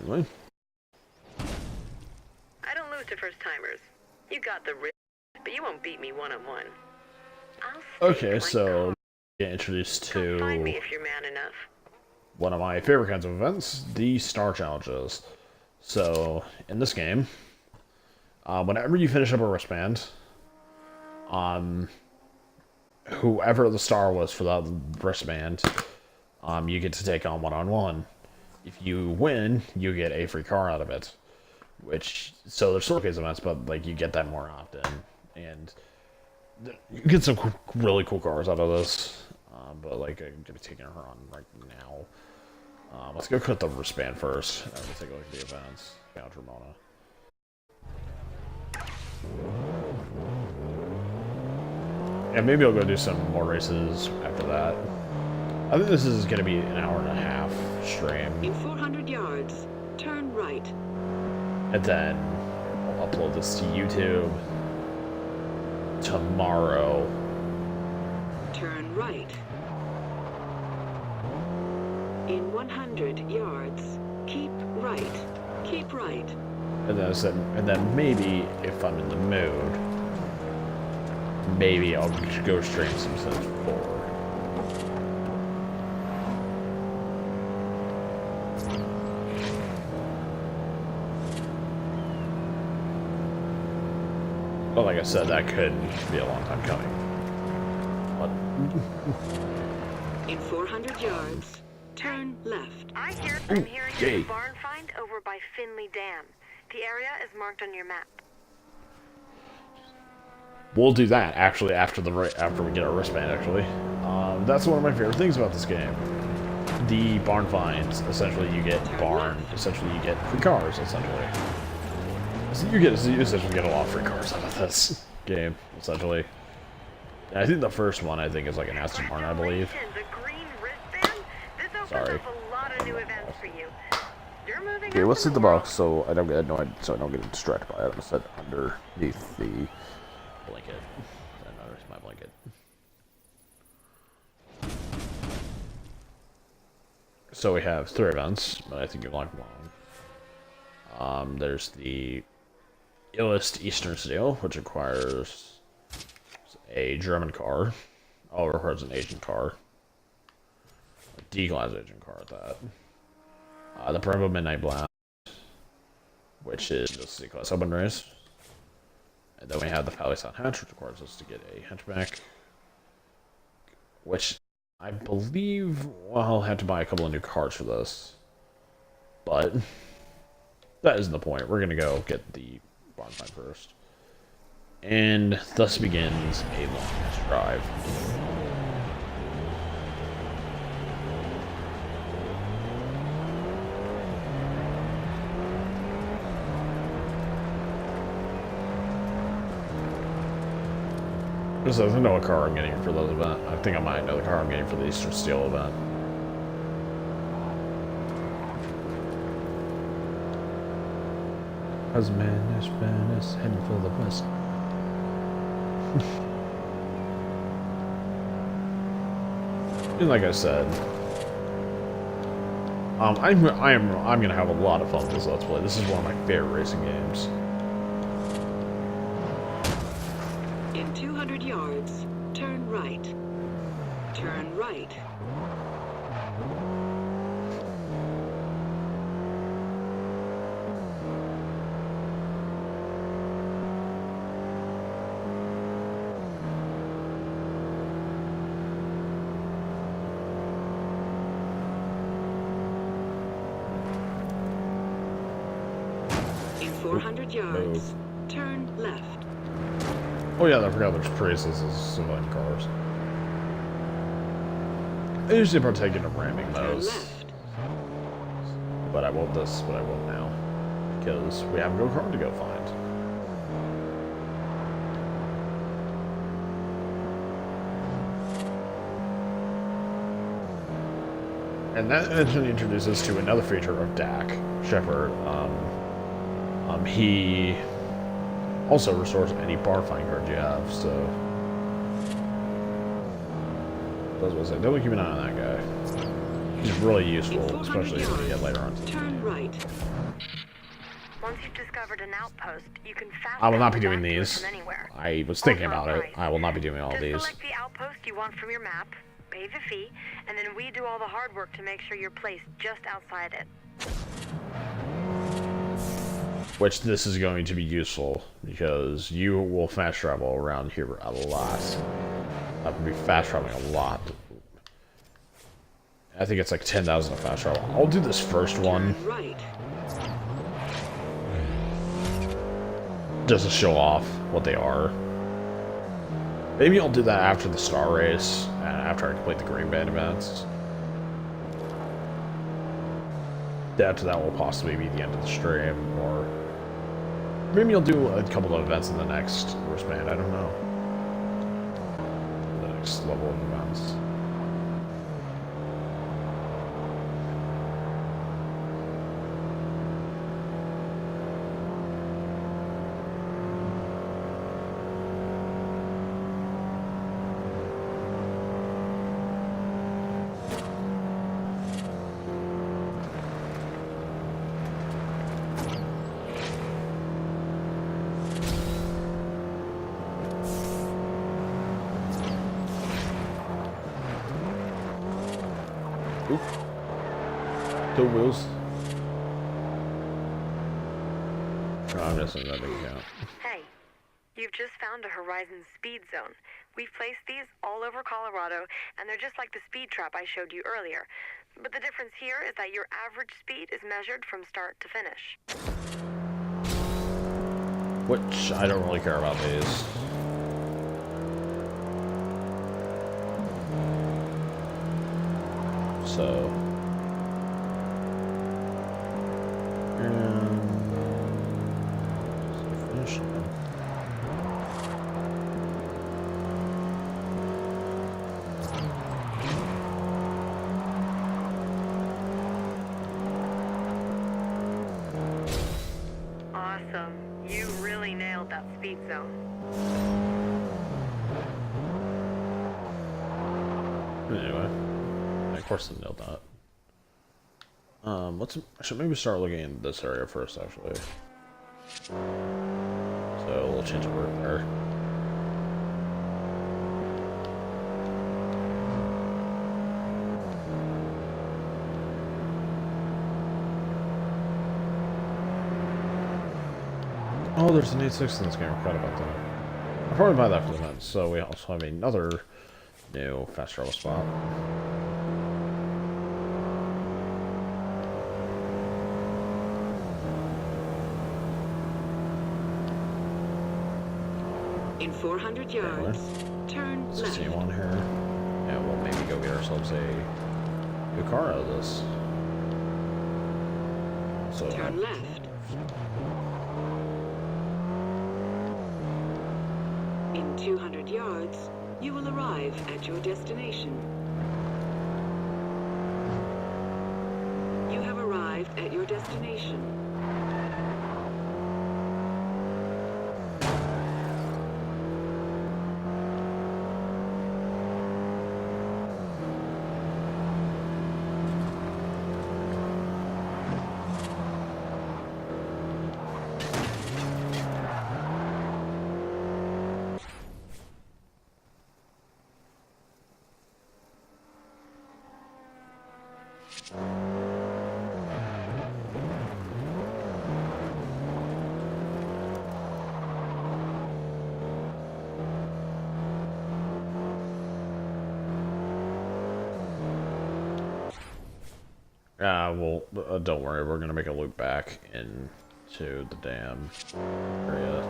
Really? I don't lose to first timers. You got the wrist, but you won't beat me one-on-one. Okay, so get introduced to find me if you're man enough. one of my favorite kinds of events, the Star Challenges. So, in this game, whenever you finish up a wristband, whoever the star was for that wristband, you get to take on one-on-one. If you win, you get a free car out of it. So there's showcase events, but like you get that more often, and you get some really cool cars out of this. But like I'm gonna be taking her on right now. Let's go cut the wristband first. And we'll take a look at the events. Count Ramona. Yeah, maybe I'll go do some more races after that. I think this is gonna be an hour and a half stream. In 400 yards, turn right. And then I'll upload this to YouTube tomorrow. Turn right. In 100 yards, keep right. Keep right. And then maybe if I'm in the mood, maybe I'll go stream some Sims 4. But like I said, that could be a long time coming. But in 400 yards, turn left. I'm hearing there's a barn find over by Finley Dam. The area is marked on your map. we'll do that actually after we get our wristband. Actually, that's one of my favorite things about this game. The barn finds. Essentially, you get free cars. Essentially. So you essentially get a lot of free cars out of this game, essentially. And I think the first one, is like an Aston Martin, I believe. Sorry. Okay, let's hit the box so I don't get annoyed, so I don't get distracted by it. I'm gonna set underneath the blanket. There's my blanket. So we have 3 events, but I think you'll like one. There's the Illest Eastern Steel, which requires a German car. Oh, it requires an Asian car. A D-class Asian car at that. The Bravo Midnight Blast, which is the C-class open race. And then we have the Palisade Hatch, which requires us to get a hatchback. Which I believe, well, I'll have to buy a couple of new cars for this. But that isn't the point. We're going to go get the barn find first. And thus begins a long drive. This doesn't know what car I'm getting for those event. I think I might know the car I'm getting for the Eastern Steel event. Husband is heading for the west. And like I said, I'm gonna have a lot of fun with this Let's Play. This is one of my favorite racing games. In 200 yards, turn right. Turn right. In 400 yards, turn left. Oh yeah, I forgot there's Priuses as civilian cars. I usually partake in ramming those. But I won't this, but I won't now. Because we have a go-kart to go find. And that eventually introduces us to another feature of Dak Shepard. He also restores any bar fighting card you have, so that's what I say. Definitely keep an eye on that guy. He's really useful, especially when you get later on. Turn right. Once you've discovered an outpost, you can fast I will not be travel doing back to it these. from anywhere. I was thinking Also about it. price. I will not be doing all Just these. select the outpost you want from your map, pay the fee, and then we do all the hard work to make sure you're placed just outside it. Which this is going to be useful, because you will fast travel around here a lot. I will be fast traveling a lot. I think it's like 10,000 of fast travel. I'll do this first one. Right. Just to show off what they are. Maybe I'll do that after the star race, and after I complete the green band events. After that will possibly be the end of the stream, or maybe I'll do a couple of events in the next wristband, I don't know. The next level of events. Oop. Two wheels. Oh, I'm missing that big count. Hey, you've just found a Horizon speed zone. We've placed these all over Colorado, and they're just like the speed trap I showed you earlier. But the difference here is that your average speed is measured from start to finish. Which, I don't really care about these. So... finish now. Awesome. You really nailed that speed zone. Anyway. Of course I nailed that. I should maybe start looking in this area first, actually. So, a little change of route there. Oh, there's an 8.6 in this game. I forgot about that. I'll probably buy that for the event. So we also have another new fast travel spot. In 400 yards, turn Let's left. continue on here. And we'll maybe go get ourselves a new car out of this. So, Turn left. In 200 yards, you will arrive at your destination. You have arrived at your destination. well, don't worry, we're gonna make a loop back in to the damn area.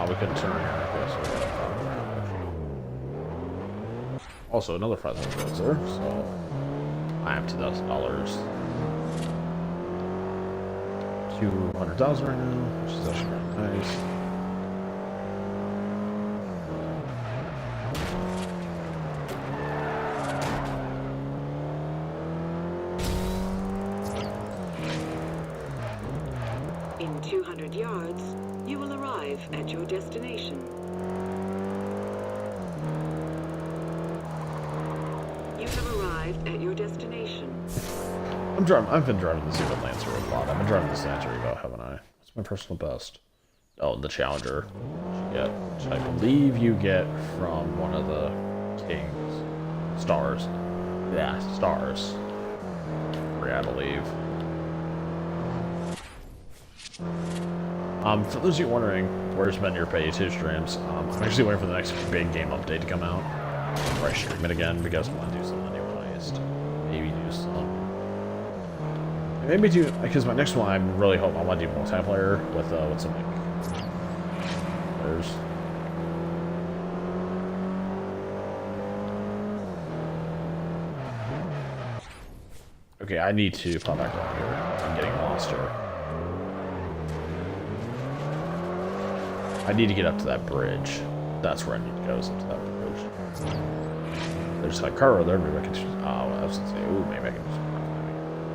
We couldn't turn here. Also, another 500 goods there, so I have $2,000. 200,000 right now, which is actually very nice. In 200 yards, you will arrive at your destination. You have arrived at your destination. I've been driving this Evo Lancer a lot. I've been driving this Lancer Evo, haven't I? It's my personal best. Oh, the Challenger. Which I believe you get from one of the King's stars. Yeah, stars. I believe. For those of you wondering, where's been your Pay 2 streams? I'm actually waiting for the next big game update to come out. Before I stream it again, because I want to do something anyway. Maybe do some... Maybe do... Because my next one, I really hope I want to do multiplayer with some players. Okay, I need to pop back around here. I'm getting lost here. I need to get up to that bridge. That's where I need to go, is up to that bridge. There's like car there, maybe I can just... Oh, I was gonna say, ooh, maybe I can just...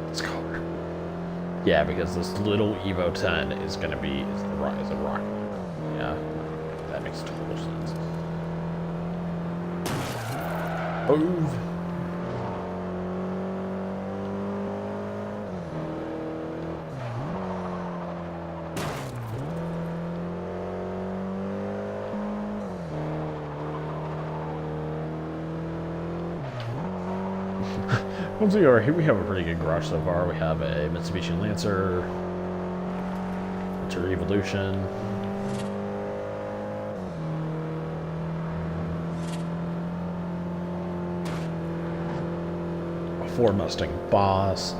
This car. Yeah, because this little Evo 10 is gonna be... is a rock. Yeah, that makes total sense. Move! Once we are here, we have a pretty good garage so far. We have a Mitsubishi Lancer, Lancer Evolution, a Ford Mustang Boss,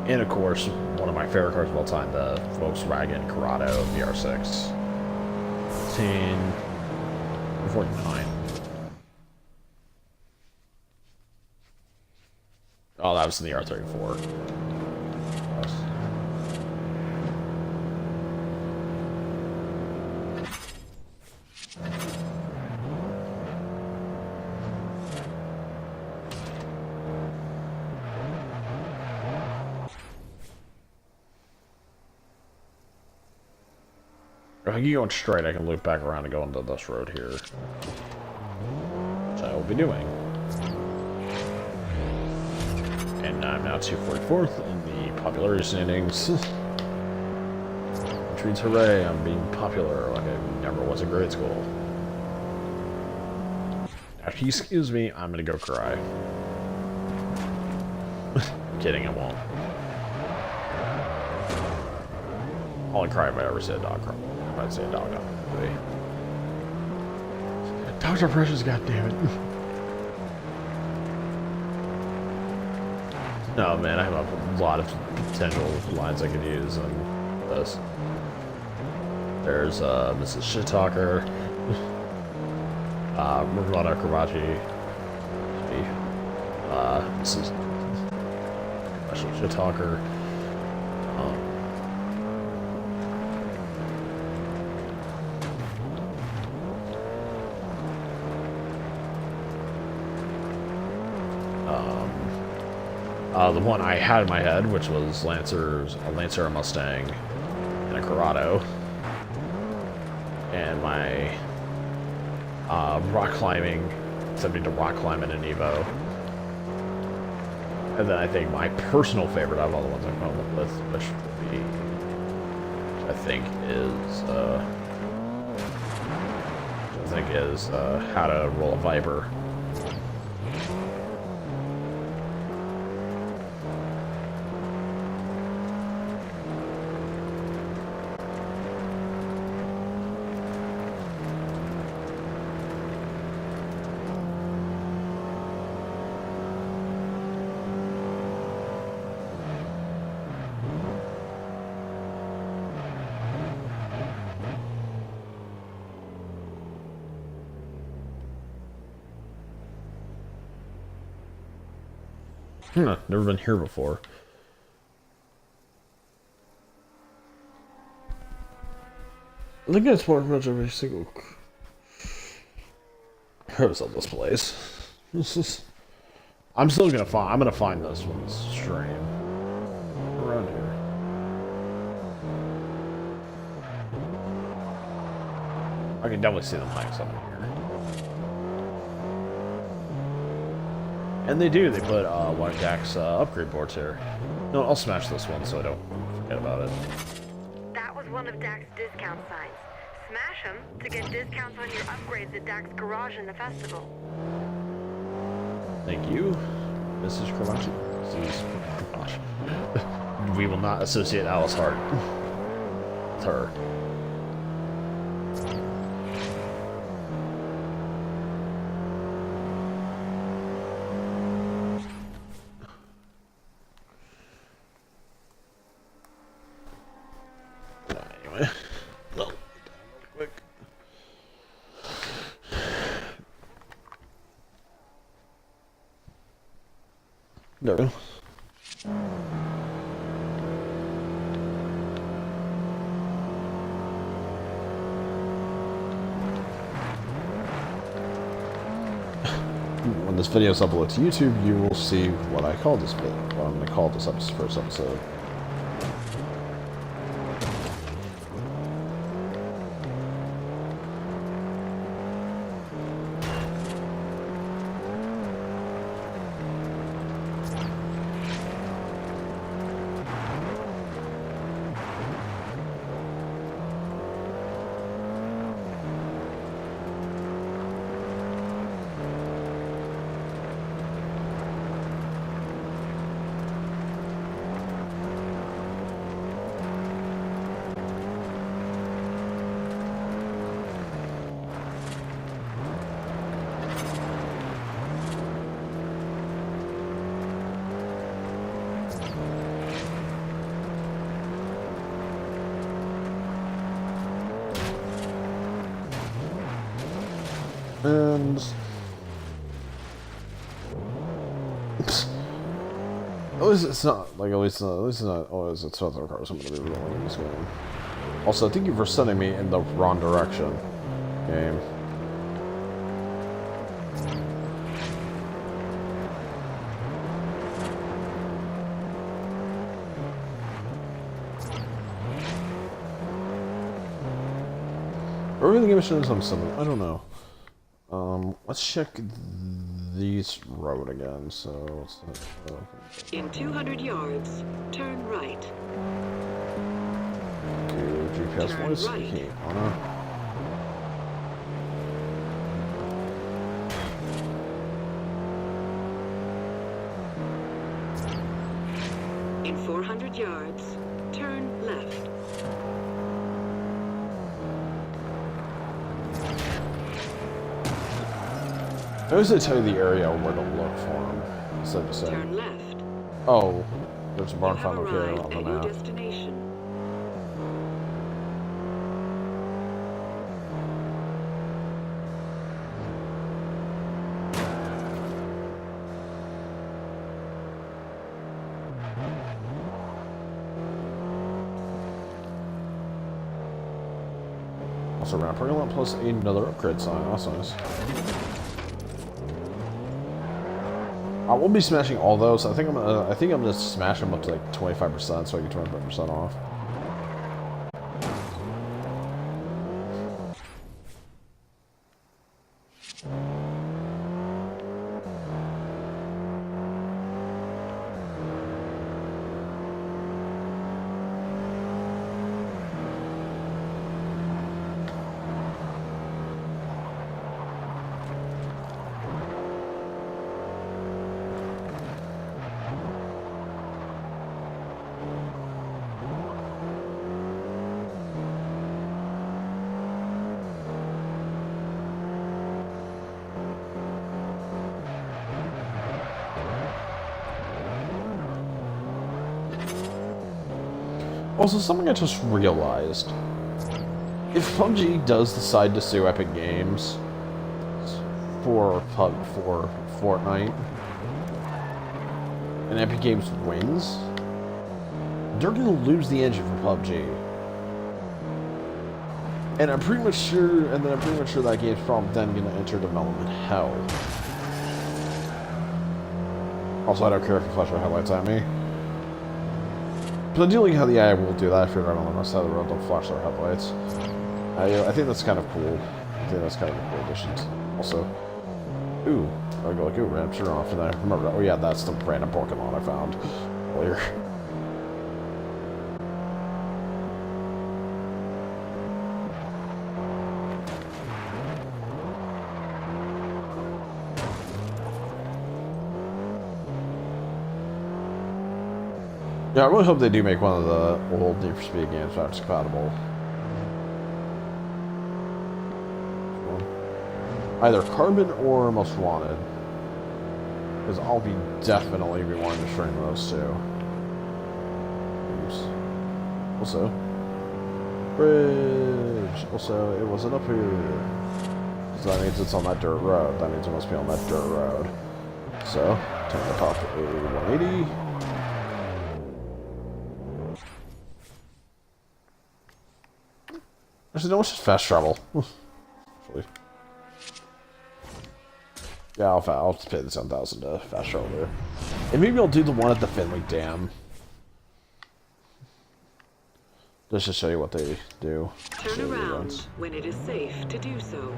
and of course, one of my favorite cars of all time, the Volkswagen Corrado VR6. 49. Oh, that was in the R34. If I keep going straight, I can loop back around and go into this road here. Which I will be doing. And I'm now 244th in the popularity standings. Which means hooray, I'm being popular like I never was in grade school. Now, if you excuse me, I'm gonna go cry. I'm kidding, I won't. I'll cry if I ever see a dog cry. If I see a dog, I'll Dr. Precious, goddammit. No, man, I have a lot of potential lines I could use in this. There's Mrs. Shit Talker, Ravana Karachi, Mrs. Special Shit Talker. The one I had in my head, which was a Lancer, a Mustang, and a Corrado. And my rock climbing, attempting to rock climb in an Evo. And then I think my personal favorite out of all the ones I've come up with, which would be, I think is how to roll a Viper. Never been here before. I think that's pretty much every single host of this place. I'm still gonna find. I'm gonna find this one's stream around here. I can definitely see them playing something here. And they do. They put one of Dak's upgrade boards here. No, I'll smash this one so I don't forget about it. That was one of Dak's discount signs. Smash them to get discounts on your upgrades at Dak's garage in the festival. Thank you, Mrs. Kravachi. Gosh. We will not associate Alice Hart with her. Anyway, well, quick. There we go. When this video is uploaded to YouTube, you will see what I call this video. What I'm going to call this first episode. And at least it's not like at least it's not always it's not the cars I'm gonna be rolling in this game. Also, thank you for sending me in the wrong direction, game. Or maybe the game is showing something. I don't know. Let's check these road again. So, in 200 yards, turn right. Do GPS turn voice? right. Okay, wanna. In 400 yards, turn left. I always tell you the area where to look for them, instead of saying, turn left. oh, there's a barn find located Arrived on the at your map. destination. Also, around parking lot plus another upgrade sign. That's nice. I will be smashing all those. I think I'm gonna smash them up to like 25% so I get 25% off. Also, something I just realized. If PUBG does decide to sue Epic Games for Fortnite, and Epic Games wins, they're gonna lose the engine for PUBG. And I'm pretty much sure, that game's probably then gonna enter development hell. Also, I don't care if you flash your headlights at me. But I do like how the AI will do that if you're right on the wrong side of the road, they'll flash their headlights. I think that's kind of cool. I think that's kind of a cool addition. Also, ooh, I go like, ooh, Rapture off, and I remember, oh yeah, that's the random Pokemon I found earlier. Yeah, I really hope they do make one of the old Need for Speed games that's compatible. Either Carbon or Most Wanted. Because I'll be definitely be wanting to stream those two. Oops. Also, bridge! Also, it wasn't up here. So that means it's on that dirt road. That means it must be on that dirt road. So, turn the top to 180. Actually, no, it's just fast travel. Yeah, I'll just pay the 7,000 to fast travel there. And maybe I'll do the one at the Finley Dam. Just to show you what they do. Turn around when it is safe to do so.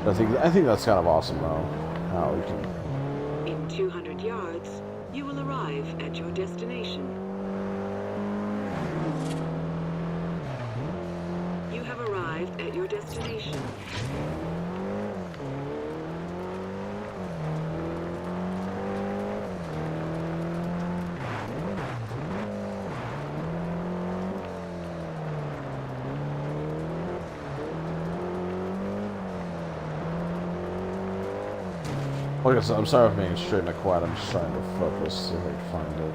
I think that's kind of awesome, though. How you can... In 200 yards, you will arrive at your destination. You have arrived at your destination. Like I said, I'm sorry for being straight and quiet. I'm just trying to focus, see if I can find it.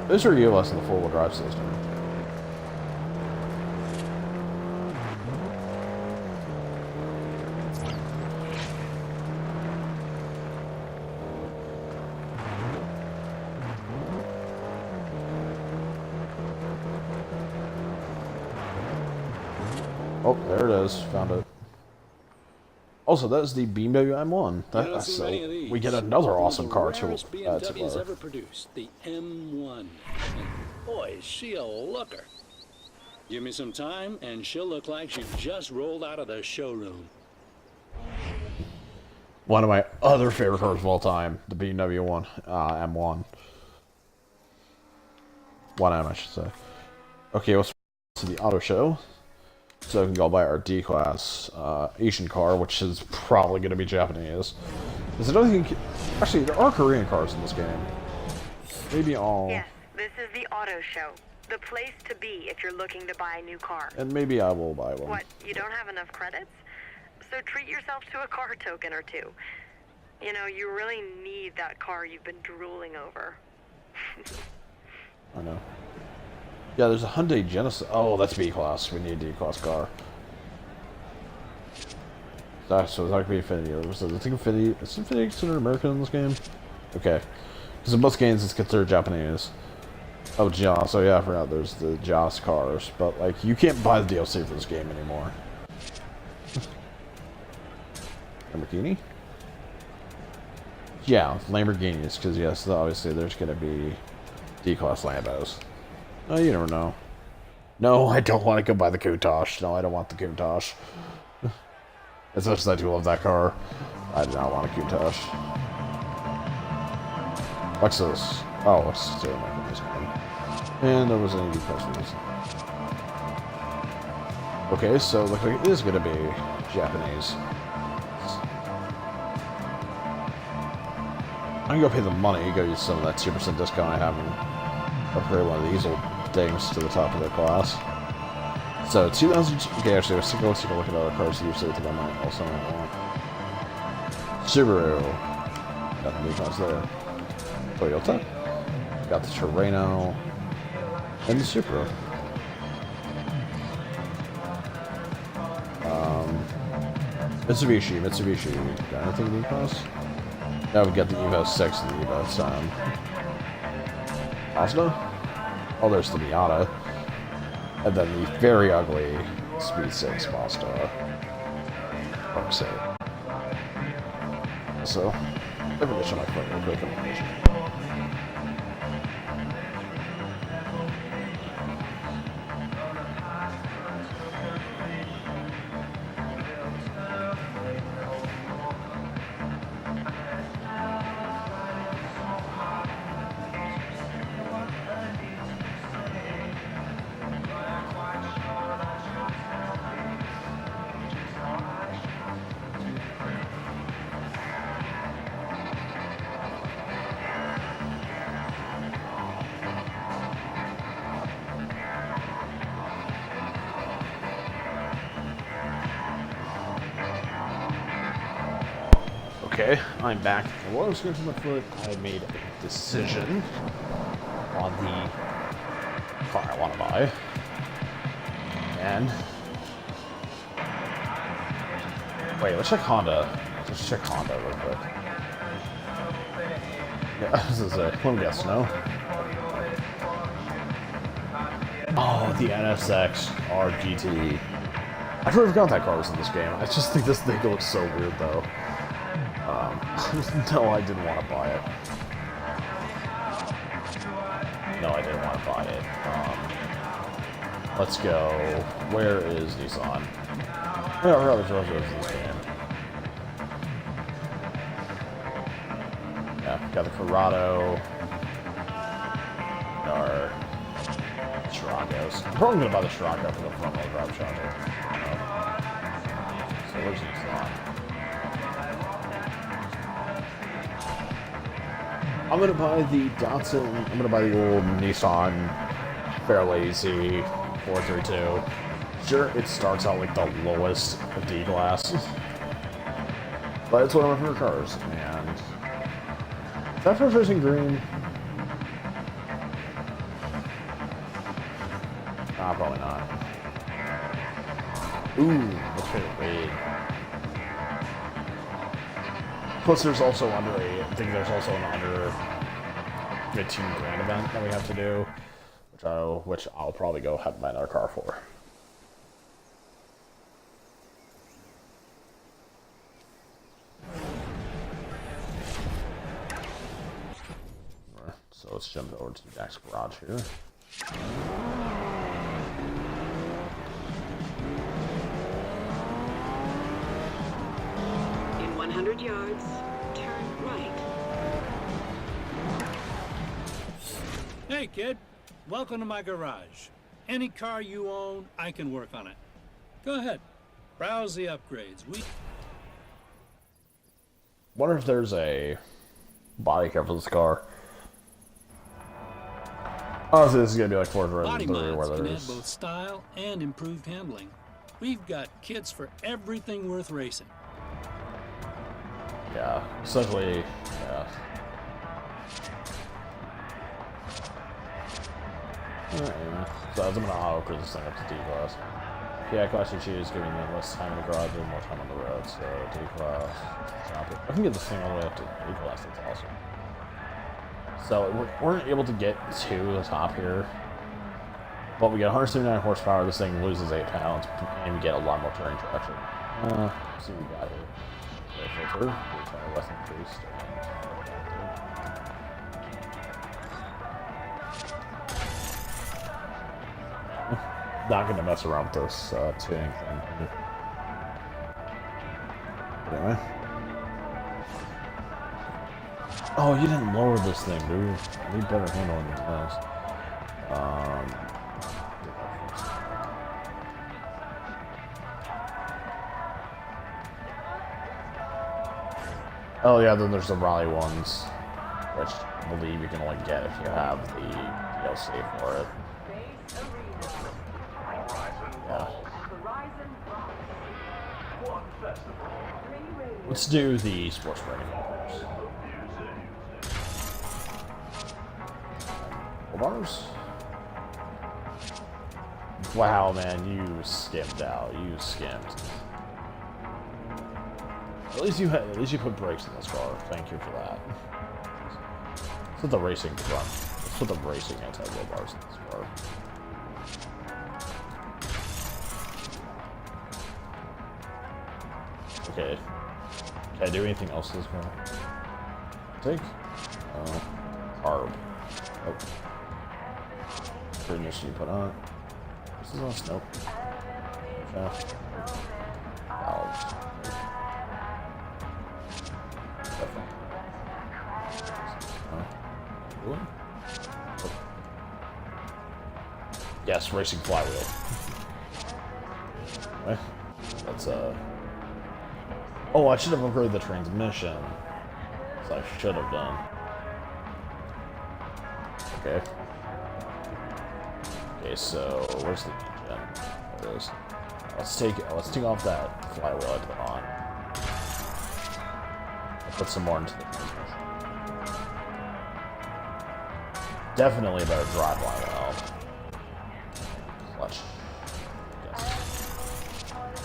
This will give us in the four-wheel drive system. Oh, there it is. Found it. Also, that is the BMW M1. That's so we get another awesome car to BMW's ever produced, the M1. And boy, is she a looker. Give me some time, and she'll look like she just rolled out of the showroom. One of my other favorite cars of all time, the BMW M1. 1M, I should say. Okay, let's to the auto show. So we can go buy our D-Class Asian car, which is probably going to be Japanese. Because I don't think... Actually, there are Korean cars in this game. Maybe all... Yes, this is the auto show. The place to be if you're looking to buy a new car. And maybe I will buy one. What, you don't have enough credits? So treat yourself to a car token or two. You know, you really need that car you've been drooling over. I know. Yeah, there's a Hyundai Genesis. Oh, that's B-Class. We need a D-Class car. So that could be Infinity. I think Infinity... Is Infinity considered American in this game? Okay. Because in most games it's considered Japanese. Oh, Joss. So yeah, I forgot there's the Joss cars. But, like, you can't buy the DLC for this game anymore. Lamborghini? Yeah, Lamborghinis. Because, yes, obviously there's going to be D-Class Lambos. Oh, you never know. No, I don't want to go buy the Countach. No, I don't want the Countach. As much as I do love that car, I do not want a Countach. What's this? Oh, it's still my this one. And there was an AD customers. Okay, so it looks like it is going to be Japanese. I'm going to go pay the money, go use some of that 2% discount I have and upgrade one of these old things to the top of their class. So 2000. Okay, actually, let's take a look at other cars usually that I might also want. Subaru. Got the new cars there. Toyota. Got the Terreno. And the Subaru. Mitsubishi. Got anything in the Evo? Now we got the Evo 6 and the Evo 7. Mazda? Oh, there's the Miata. And then the very ugly Speed 6 Mazda. Park So, let me show my foot real quick. Okay, I'm back. While I was going to my foot, I made a decision on the car I want to buy. And wait, let's check Honda. Let's check Honda real quick. Yeah, this is a let me guess, no? Oh, the NSX RGT. I totally forgot that car was in this game. I just think this thing looks so weird though. No, I didn't want to buy it. No, I didn't want to buy it. Let's go. Where is Nissan? Where are the Forza in this game? Yeah, got the Corrado. Our Scirocco's. I'm probably going to buy the Scirocco for the front-wheel drive charger. So where's Nissan? I'm gonna buy the Datsun. I'm gonna buy the old Nissan Fairlazy 432. Sure, it starts out like the lowest D class, but it's one of my favorite cars. And is that first racing green? Ah, probably not. Ooh, let's try the red. Plus, there's also I think there's also an under $15,000 event that we have to do, which I'll probably go have buy another car for. So let's jump over to Jack's garage here. In 100 yards, turn right. Hey, kid. Welcome to my garage. Any car you own, I can work on it. Go ahead. Browse the upgrades. Wonder if there's a body kit for this car. Honestly, this is gonna be like Forza Horizon 3, where can there's add both style and improved handling. We've got kits for everything worth racing. yeah, essentially, yeah. Alright, so I'm gonna auto-cruise this thing up to D-Class. Yeah, class you choose, giving me less time in the garage and more time on the road, so D-Class, chopper. I can get this thing all the way up to D-Class, that's awesome. So, we weren't able to get to the top here, but we get 179 horsepower, this thing loses 8 pounds, and we get a lot more turning traction. Let's see what we got here. Air filter, which are less increased. Not gonna mess around with this tuning thing. Anyway. Oh, you didn't lower this thing, dude. You need better handling than this. Oh yeah, then there's the Raleigh ones, which I believe you can only get if you have the DLC for it. Let's do the sports bragging first. Bars? Wow, man, you skipped out. You skimmed. At least you put brakes in this car. Thank you for that. Let's put the racing front. Let's put the racing anti-roll bars in this car. Okay. Can I do anything else in this car? Take? Carb. Oh. Ignition you put on. This is on Nope. Shaft. Valves. Yes, racing flywheel. Okay. That's oh, I should have upgraded the transmission. So I should have done. Okay. Okay, so where's the engine? There it is. Let's take off that flywheel I put on. I'll put some more into the transmission. Definitely a better drive flywheel. Clutch. Yes.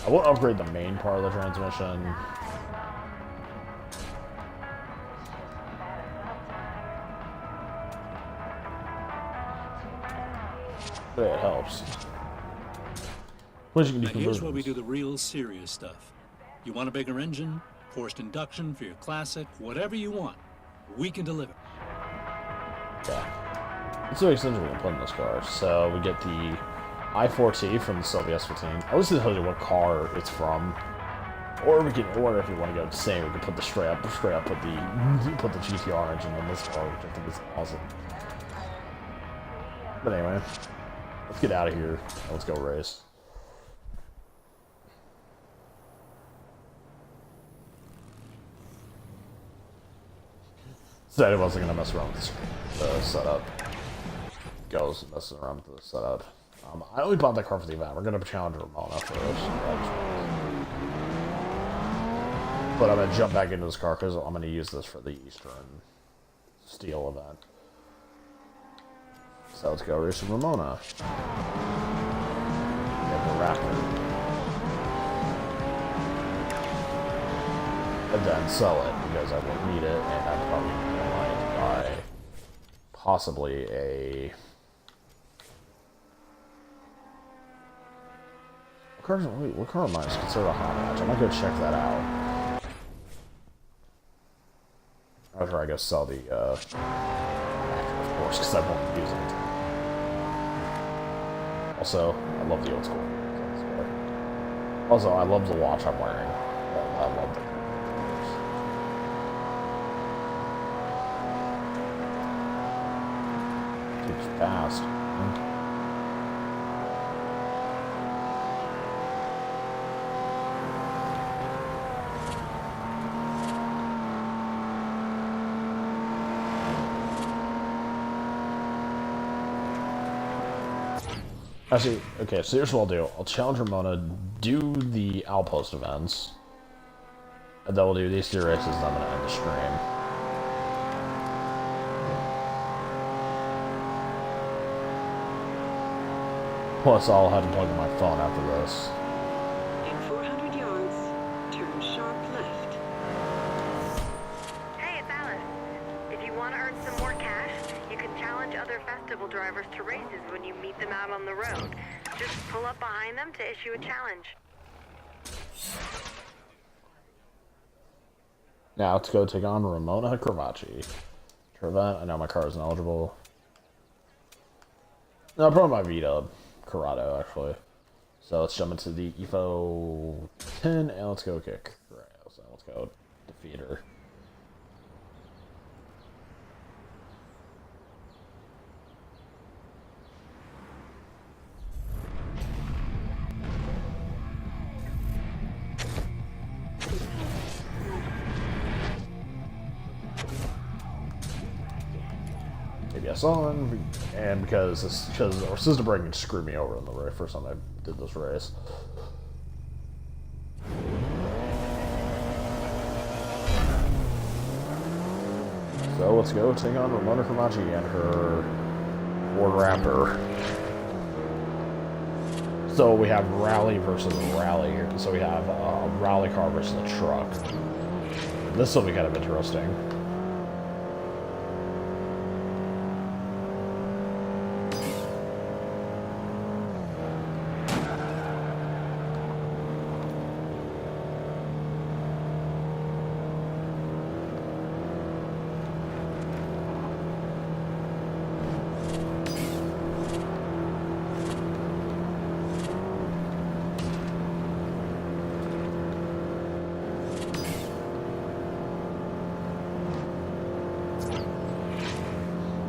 I won't upgrade the main part of the transmission. But it helps. Now here's where we do the real serious stuff. You want a bigger engine, forced induction for your classic, whatever you want, we can deliver. Yeah. Let's do extension we can put in this car. So we get the I-4T from the Sylvia S15. I was going to tell you what car it's from. Or we can, or if you want to go insane, we can put the straight up put the GTR engine on this car, which I think is awesome. But anyway, let's get out of here. Let's go race. Said I wasn't gonna mess around with the setup. Goes messing around with the setup. I only bought that car for the event. We're gonna challenge Ramona first. But I'm gonna jump back into this car because I'm gonna use this for the Eastern Steel event. So let's go race some Ramona. Get the Raptor. And then sell it because I won't need it, and I'm probably gonna buy possibly a. What car am I considered a hot hatch? I might go check that out. After I go sell the Raptor, of course, because I won't use it. Also, I love the old school. Also, I love the watch I'm wearing. I love the it's fast. Actually, okay, so here's what I'll do. I'll challenge Ramona, do the Outpost events, and then we'll do these two races, and I'm going to end the stream. Plus, I'll have to plug in my phone after this. In 400 yards, turn sharp left. Hey, it's Alice. If you want to earn some more cash, you can challenge other festival drivers to races when you meet them out on the road. Just pull up behind them to issue a challenge. Now let's go take on Ramona Cravaci. Trevent, I know my car isn't eligible. No, probably my V-Dub. CORRADO, actually. So let's jump into the EFO 10 and let's go kick. Right, so let's go defeat her. ABS on, and because our system breaking screwed me over in the very first time I did this race. So let's go take on Ramona Kamachi and her Ford Raptor. So we have rally versus rally here. So we have a rally car versus a truck. This will be kind of interesting.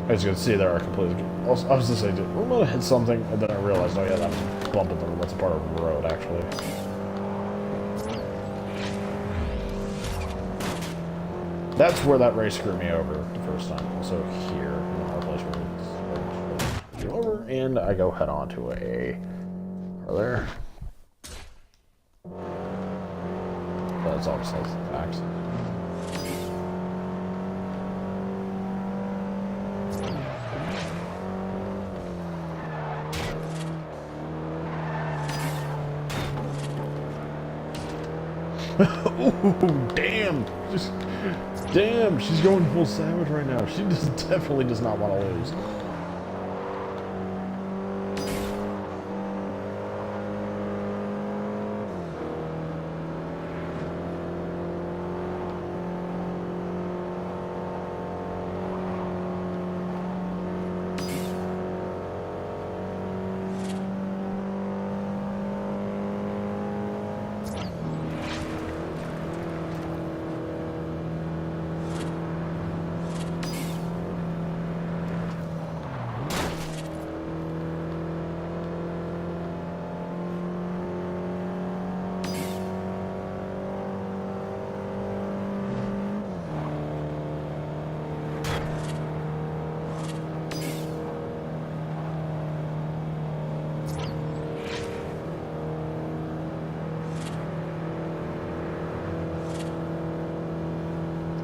As you can see, there are completely. I was gonna say, we're gonna hit something, and then I realized, oh yeah, that was a bump in the road. That's a part of the road, actually. That's where that race screwed me over the first time. Also here, in our place where it's over, and I go head on to a. Are there? That's all besides the facts. Ooh, damn! Damn, she's going full savage right now. She definitely does not want to lose.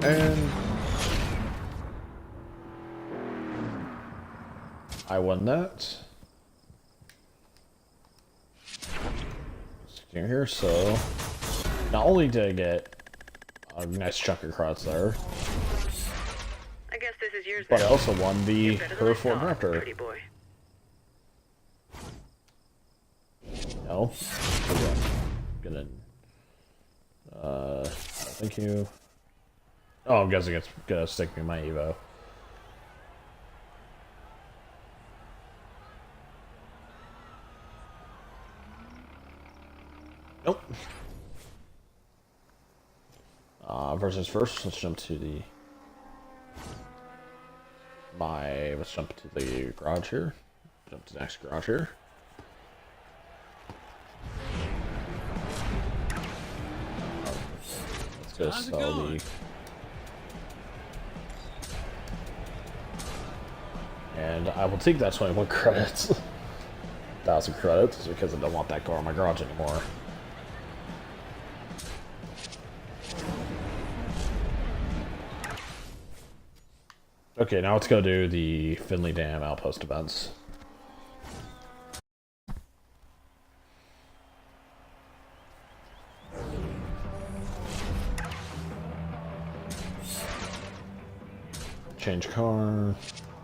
And I won that. Let's here, so not only did I get a nice chunk of crowds there, I guess this is yours, but I also won the her Ford Raptor. pretty boy. No, gonna thank you. Oh, I'm guessing it's gonna stick me in my Evo. Nope. Versus first, let's jump to the let's jump to the garage here. Jump to the next garage here. Let's go sell the. And I will take that 21 credits. 1,000 credits because I don't want that car in my garage anymore. Okay, now let's go do the Finley Dam outpost events. Change car.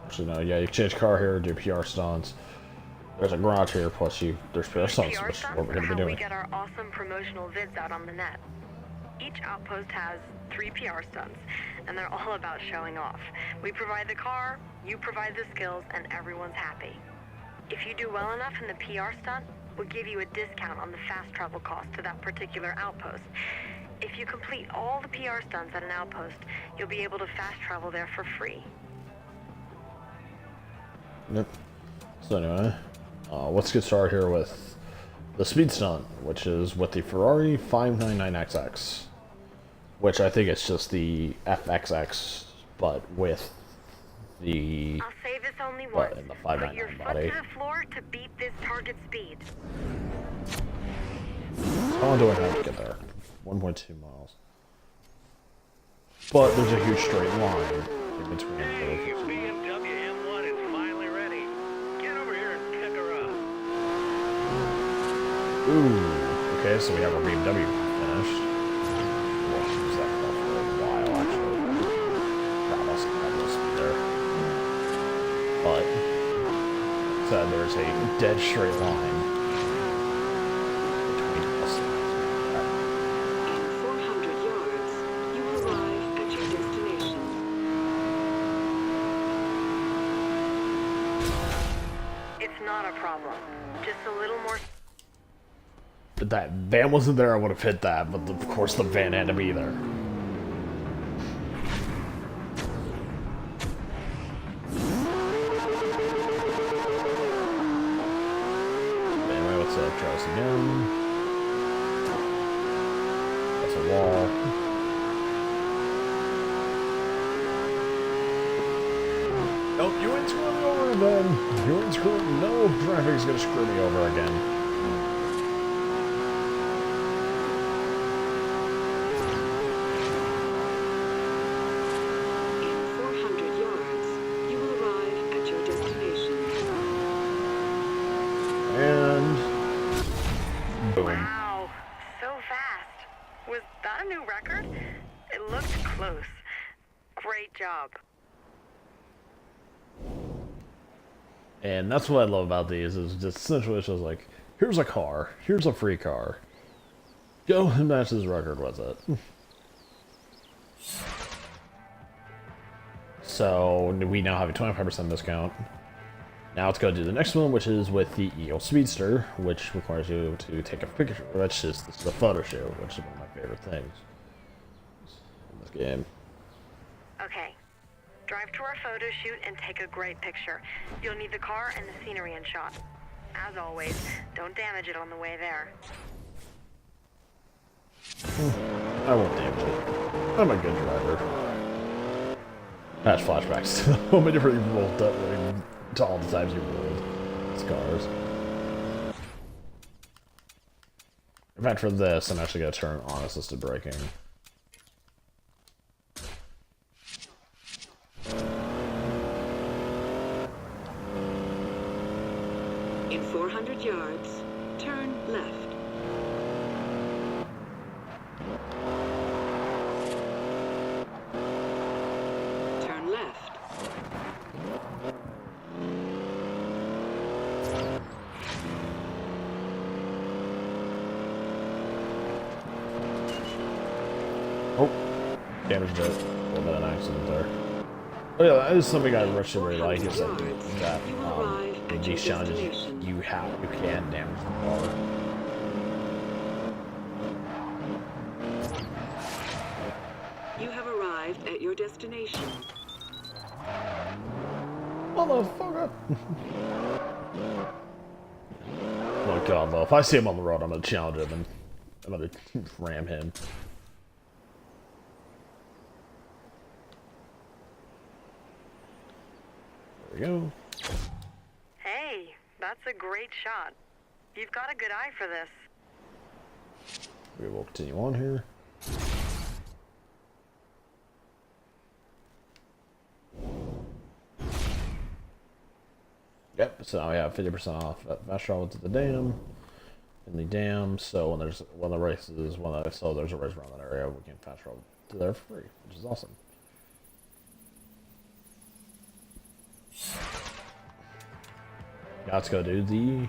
Actually, no, yeah, you can change car here, do PR stunts. There's a garage here, plus there's PR stunts, which is what we're going to be doing. We get our awesome promotional vids out on the net. Each outpost has 3 PR stunts, and they're all about showing off. We provide the car, you provide the skills, and everyone's happy. If you do well enough in the PR stunt, we'll give you a discount on the fast travel cost to that particular outpost. If you complete all the PR stunts at an outpost, you'll be able to fast travel there for free. Yep. So anyway, let's get started here with the speed stunt, which is with the Ferrari 599XX, which I think it's just the FXX, but with the I'll say this only once. in the Put your 599 foot body. to the floor to beat this target speed. How long do I have to get there? 1.2 miles. But there's a huge straight line. in between. Hey, your BMW M1 is finally ready. Get over here and pick her up. Ooh, okay, so we have our BMW finished. We'll use that car for a while, actually. God, I'll have this there. But, said there's a dead straight line between us and that. In 400 yards, you will arrive at your destination. It's not a problem. Just a little more. If that van wasn't there, I would have hit that, but of course the van had to be there. Anyway, let's try this again. That's a wall. Nope, you ain't screwing me over again. You ain't screwing. No, traffic's gonna screw me over again. In 400 yards, you will arrive at your destination. And boom. Wow, so fast. Was that a new record? It looked close. Great job. And that's what I love about these, is just essentially it's just like, here's a car, here's a free car. Go and match this record with it. So we now have a 25% discount. Now let's go do the next one, which is with the EO Speedster, which requires you to take a picture. This is a photo shoot, which is one of my favorite things in this game. Okay. Drive to our photo shoot and take a great picture. You'll need the car and the scenery in shot. As always, don't damage it on the way there. I won't damage it. I'm a good driver. That's flashbacks to how many different you rolled that way, to all the times you rolled these cars. In fact, for this, I'm actually going to turn on assisted braking. In 400 yards, turn left. Turn left. Oh, damaged it. A little bit of an accident there. Oh yeah, that is something I really like, is that in these challenges you can damage the car. You have arrived at your destination. Motherfucker! Oh god, though, if I see him on the road, I'm gonna challenge him and I'm gonna ram him. There we go. Hey, that's a great shot. You've got a good eye for this. We will continue on here. Yep, so now we have 50% off at fast travel to the dam. In the dam, so when there's one of the races, there's a race around that area, we can fast travel to there for free, which is awesome. Now let's go do the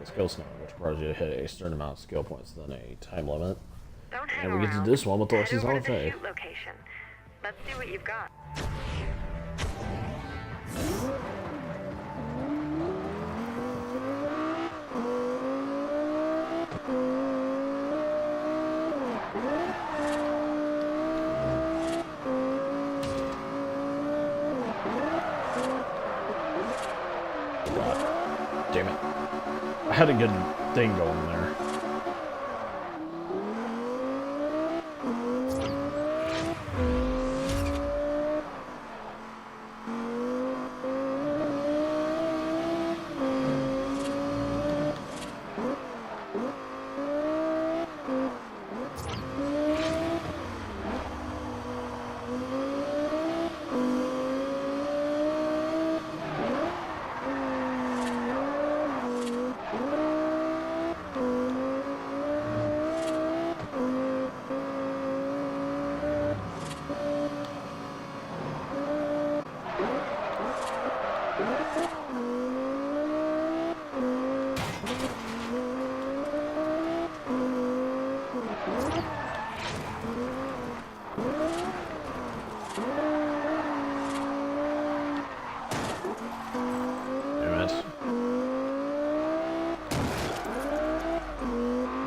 skill stun, which requires you to hit a certain amount of skill points within a time limit. Don't hang And we get to around. do this one with the Head lessons over on to the Faye. shoot location. Let's see what you've got. God damn it. I had a good thing going there.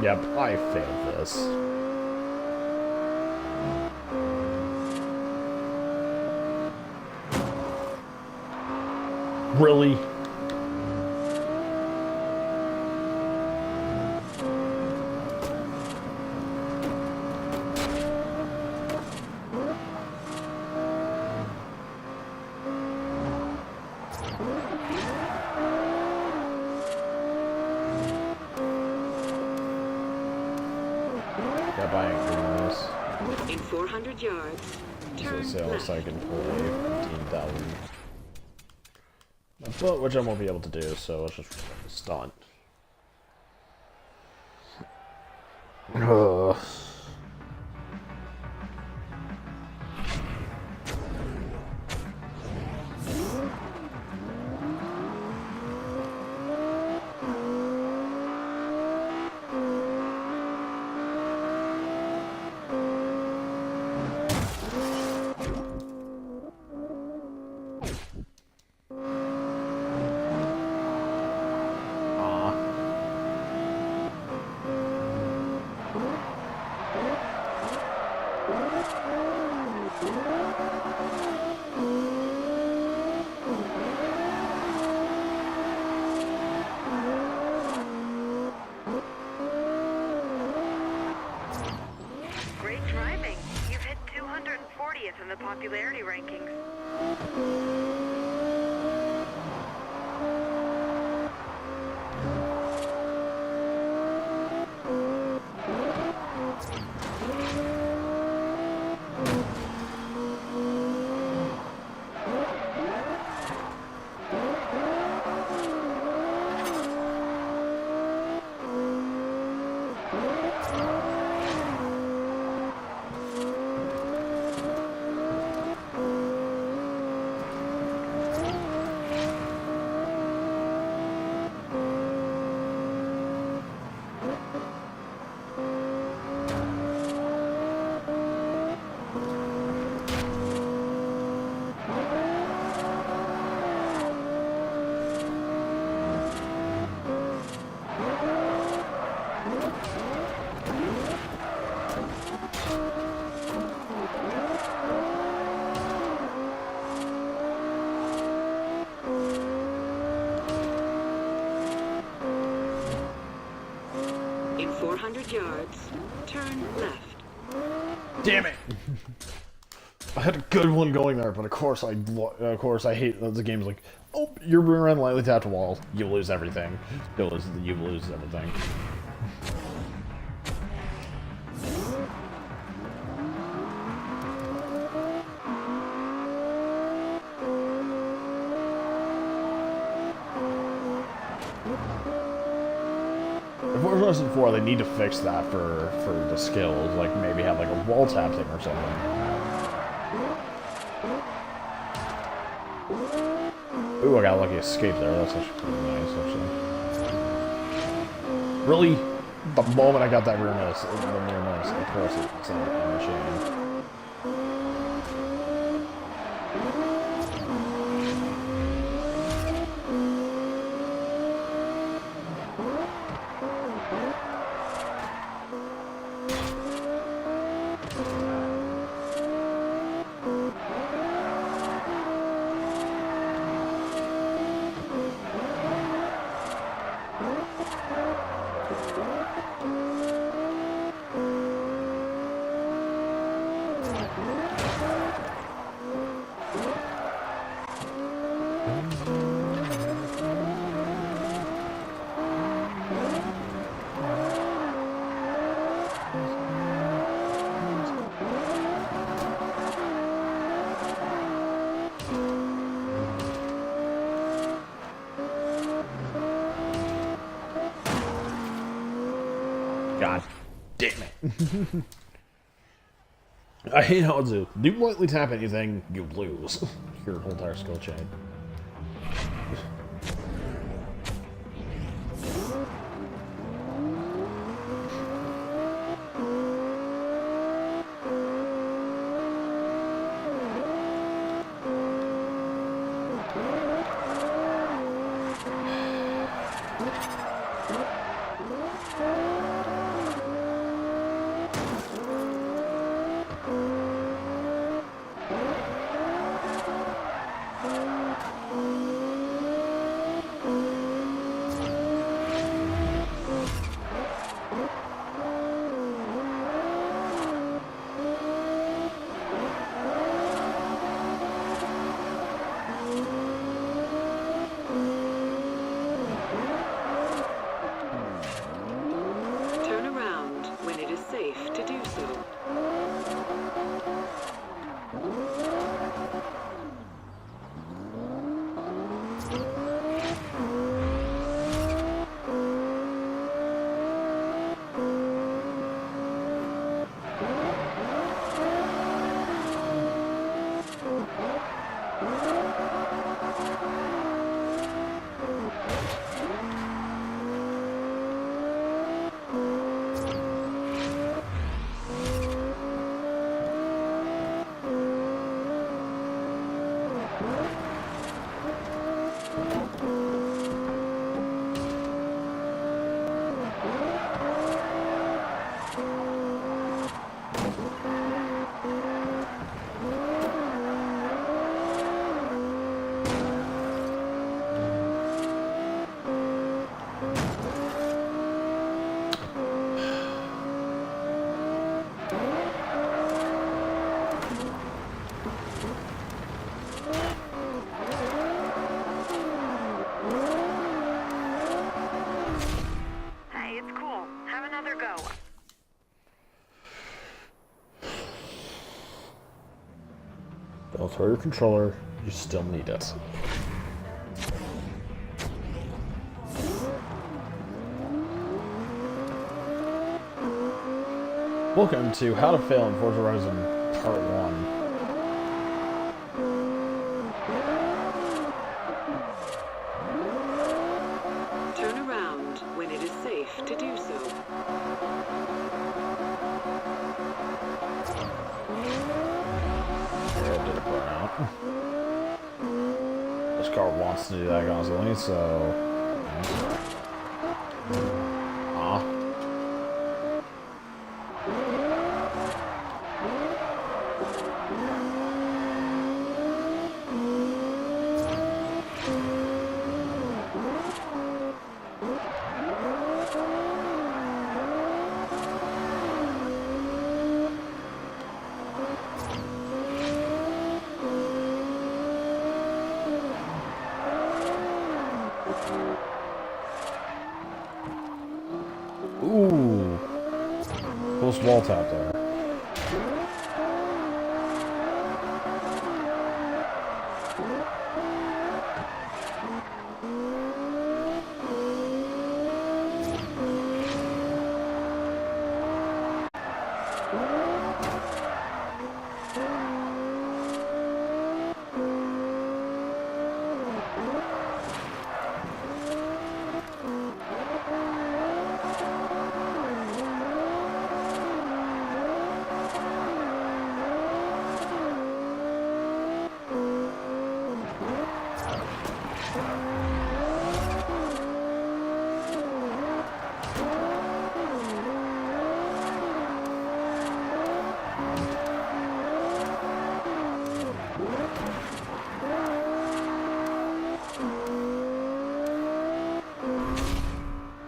Yep, I failed this. Really? Yep, I ain't doing this. In 400 yards, turn So left. I can play 15,000. But which I won't be able to do, so it's just stunt. Ugh. Great driving. You've hit 240th in the popularity rankings. In 400 yards, turn left. Damn it! I had a good one going there, but of course I hate the game's like, oh, you're running lightly tapped a wall, you lose everything. You lose everything. If Forza Horizon 4, they need to fix that for the skills, like maybe have like a wall tap thing or something. Ooh, I got a lucky escape there. That's actually pretty nice, actually. Really, the moment I got that rear miss, of course it's a machine. God damn it. I hate how it's do lightly tap anything, you lose. Your whole entire skill chain. Don't throw your controller, you still need it. Welcome to How to Fail in Forza Horizon Part 1. Turn around when it is safe to do so. Yeah, it did a burnout. This car wants to do that constantly, so... Ooh. Close wall tap there.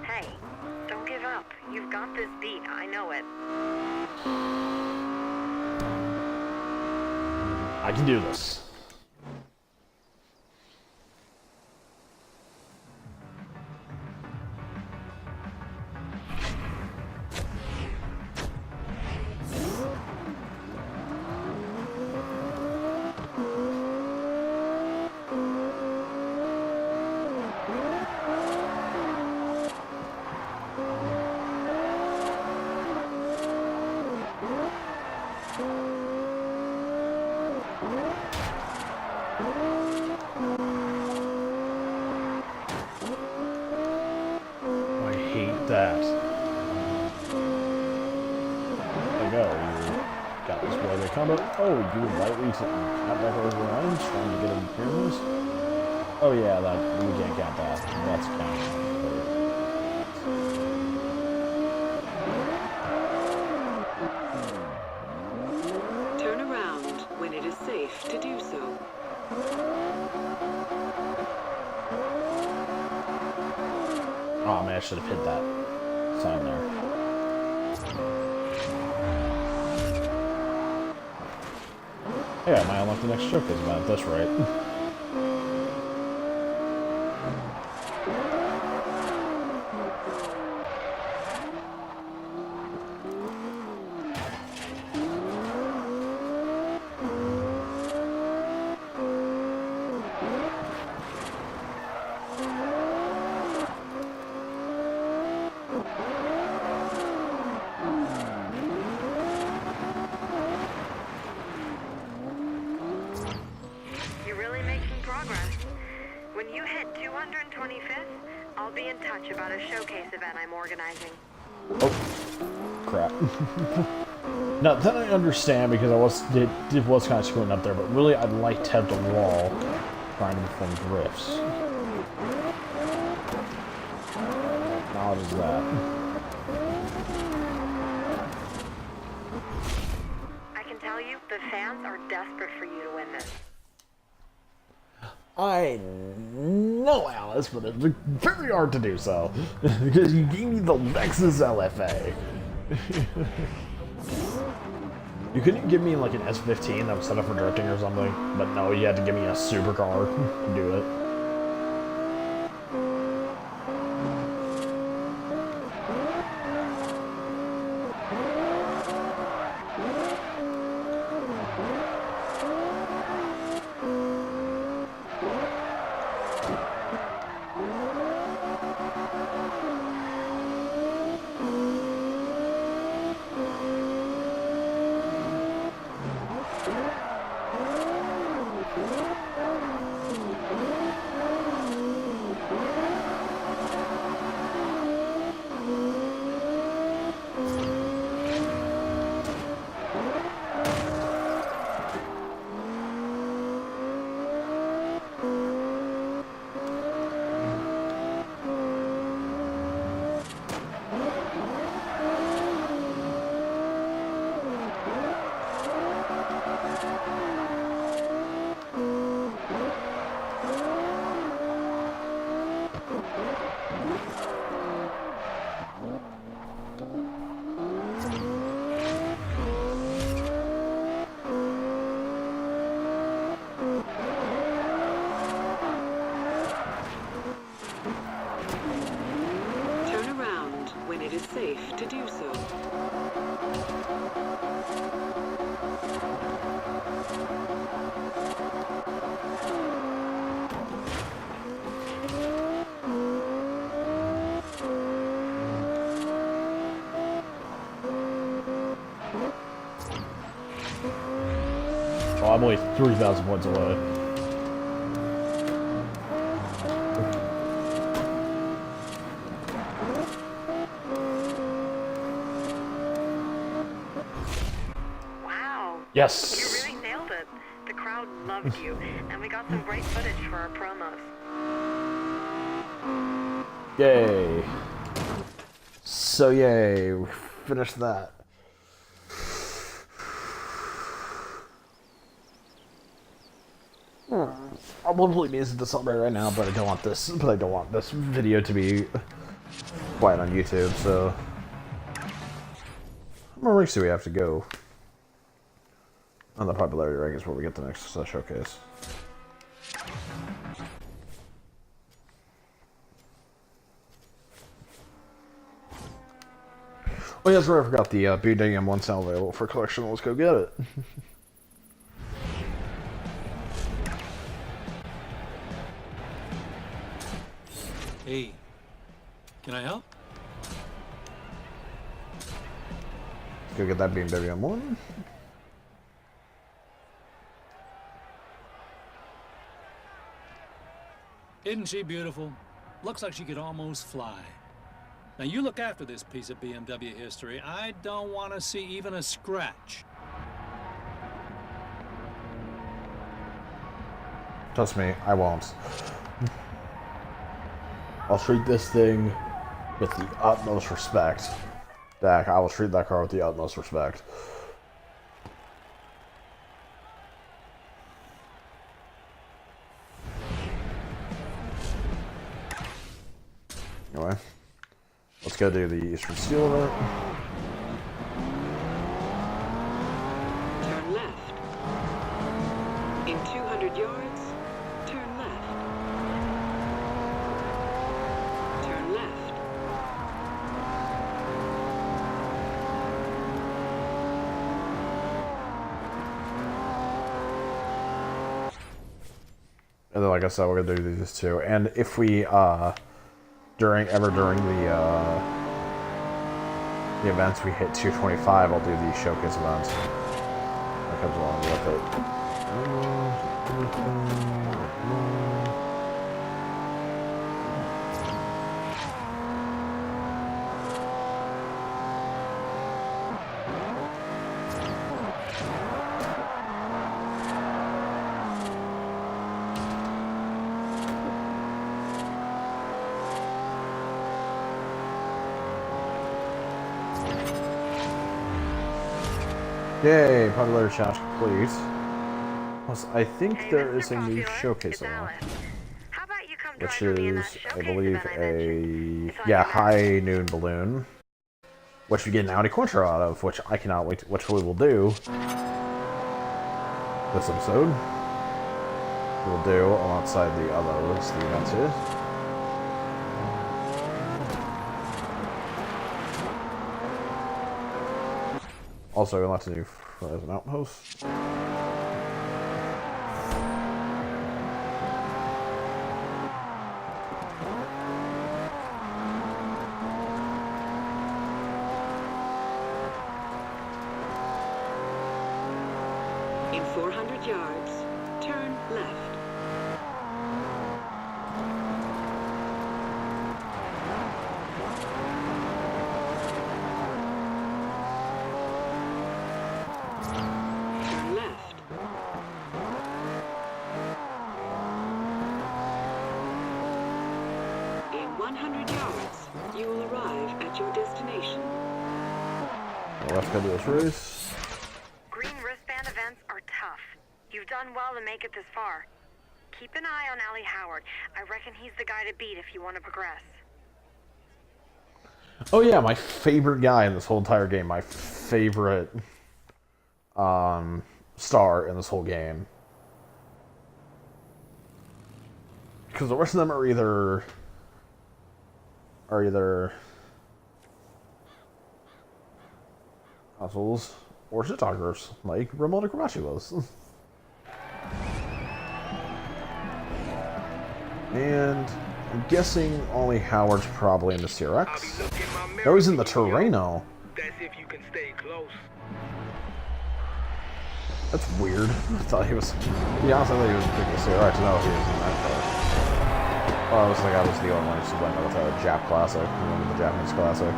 Hey, don't give up. You've got this beat. I know it. I can do this. I hate that. There you go. You got this way to combo. Oh, you would lightly tap back over the lines, trying to get him pyramids. Oh yeah, that we can't count that. That's counting. Turn around when it is safe to do so. Oh man, I should have hit that sign there. Yeah, I might unlock the next showcase event, that's right. You're really making progress. When you hit 225th, I'll be in touch about a showcase event I'm organizing. Oh, crap. Now, that I understand because it was kind of screwing up there, but really I'd like to have the wall trying to perform drifts. Acknowledges that. I can tell you, the fans are desperate for you to win this. I know, Alice, but it's very hard to do so. Because you gave me the Lexus LFA. You couldn't give me like an S15 that was set up for drifting or something, but no, you had to give me a supercar to do it. it is safe to do so. Oh, I'm only 3,000 points away. Wow. Yes. You really nailed it. The crowd loved you, and we got some great footage for our promos. Yay. So yay, we finished that. I'm literally amazed to celebrate right now, but I don't want this. But I don't want this video to be quiet on YouTube. So, how many ranks do we have to go on the popularity rankings before we get the next showcase? Oh yeah, that's right. I forgot the BDM one sound available for collection. Let's go get it. Hey, can I help? Let's go get that BMW M1. Isn't she beautiful? Looks like she could almost fly. Now you look after this piece of BMW history. I don't want to see even a scratch. Trust me, I won't. I'll treat this thing with the utmost respect. Dak, I will treat that car with the utmost respect. Anyway, let's go do the Eastern Steel event. Turn left. In 200 yards, turn left. Turn left. And then, like I said, we're gonna do these two. And if we, during the events we hit 225, I'll do the showcase events. That comes along with it. Yay, popularity challenge complete. Plus, I think there is a new showcase on, which is, I believe, a high noon balloon, which we get an Audi Quattro out of, which I cannot wait, which we will do this episode. We'll do alongside the others, the events here. Also, lots of new as an outpost. In 400 yards, turn left. Turn left. In 100 yards, you will arrive at your destination. Well, let's go do this race. Green wristband events are tough. You've done well to make it this far. Keep an eye on Allie Howard. I reckon he's the guy to beat if you want to progress. Oh yeah, my favorite guy in this whole entire game. My favorite star in this whole game. Because the rest of them are either Assholes. Or shit talkers, like Ramona Karachi was. And I'm guessing only Howard's probably in the CRX. No, he's in the Terreno. That's if you can stay close. That's weird. I thought he was... To be honest, I thought he was picking the CRX. No, he was in that car. Well, I was like, I was the only one who just went with a Jap Classic. Went with the Japanese Classic.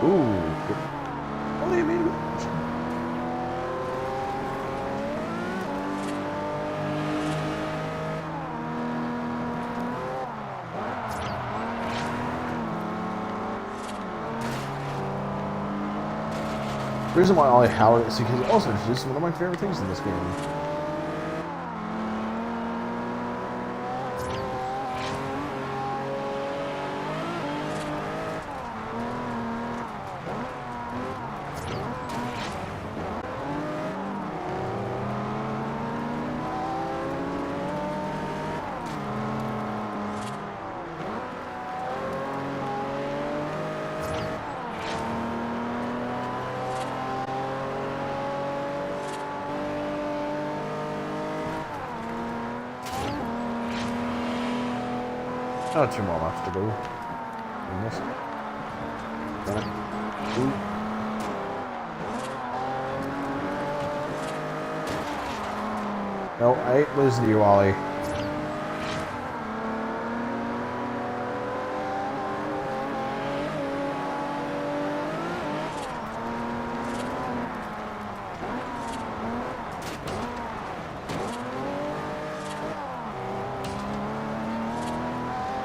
Ooh. Good. Oh, they made it. The reason why I like Howard is because he also introduced one of my favorite things in this game. Oh, 2 more laps to go. Almost. Ooh. No, I ain't losing to you, Ollie.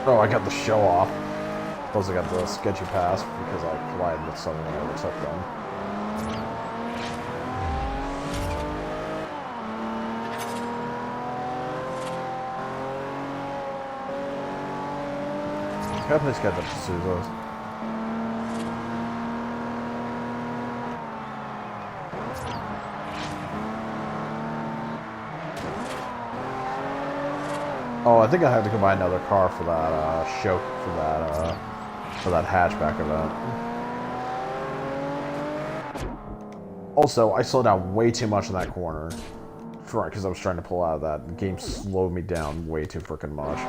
Oh, I got the show off. Plus I got the sketchy pass because I collided with someone when I overtook them. Company's got the Suzu's. Oh, I think I have to go buy another car for that show for that hatchback event. Also, I slowed down way too much in that corner, because I was trying to pull out of that. The game slowed me down way too freaking much.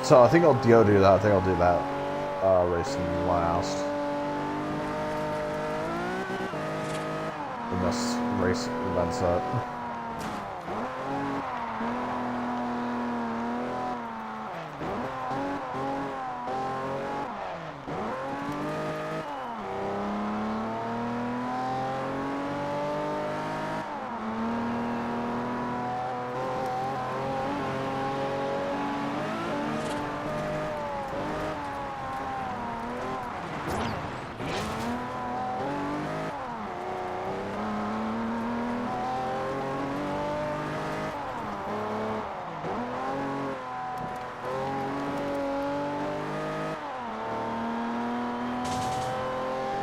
So I think I'll go do that. I think I'll do that racing last in this race event set.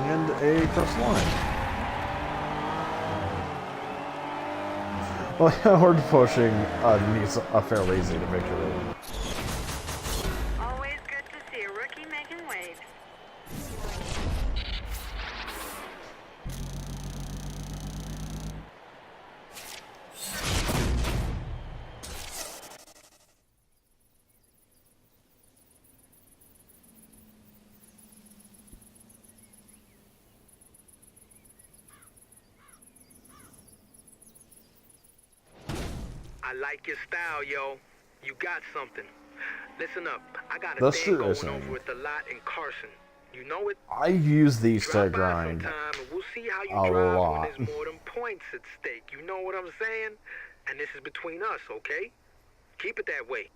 And a cross line. Well, yeah, horde pushing needs a fairly easy to make it in. Always good to see a rookie making waves. I like your style, yo. You got something. Listen up. I got a That's thing true, going isn't over at the lot in Carson. You know it? I use these to Drop by grind sometime and we'll see how you a drive lot. when there's more than points at stake. You know what I'm saying? And this is between us, okay? Keep it that way.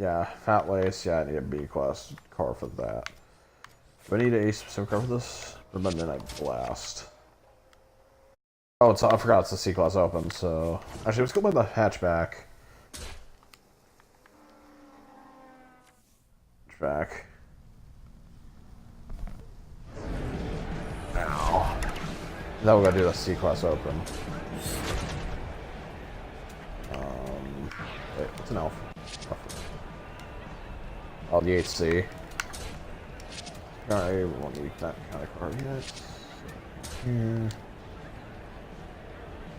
Yeah, fat lace. Yeah, I need a B-class car for that. Do I need a specific car for this? What about Midnight Blast? Oh, I forgot it's the C-class open, so... Actually, let's go by the hatchback. Hatchback. Ow. Now we're gonna do the C-class open. Wait, what's an elf? Oh, the HC. Alright, we won't need that kind of car yet.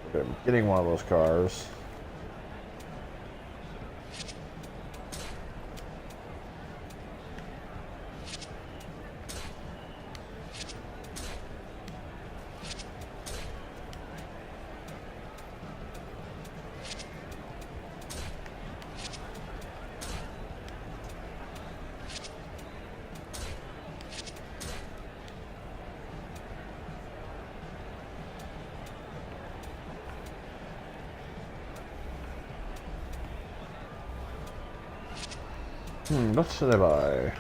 Okay, I'm getting one of those cars. What should I buy?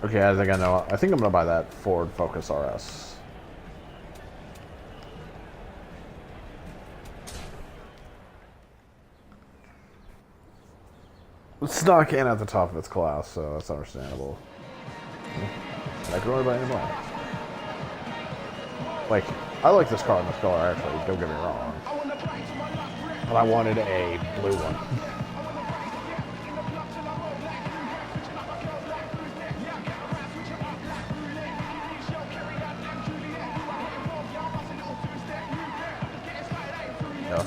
Okay, I think I know. I think I'm gonna buy that Ford Focus RS. It's not in at the top of its class, so that's understandable. I can only buy any black. Like, I like this car in this color, actually, don't get me wrong. But I wanted a blue one. Yeah.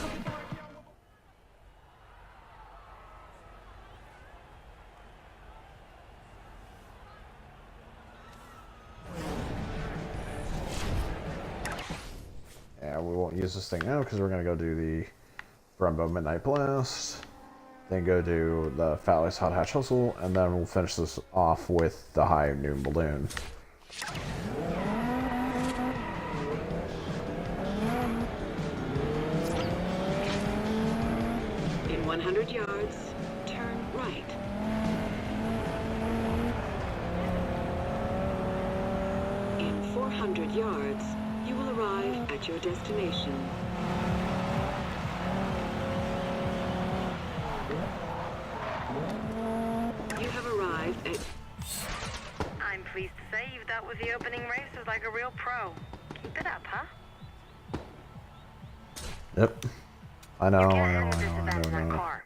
Yeah, we won't use this thing now because we're gonna go do the Brembo Midnight Blast, then go do the Fat Lace Hot Hatch Hustle, and then we'll finish this off with the High Noon Balloon. In 100 yards, turn right. In 400 yards, you will arrive at your destination. You have arrived at... I'm pleased to say you've dealt with the opening races like a real pro. Keep it up, huh? Yep. I know. Car.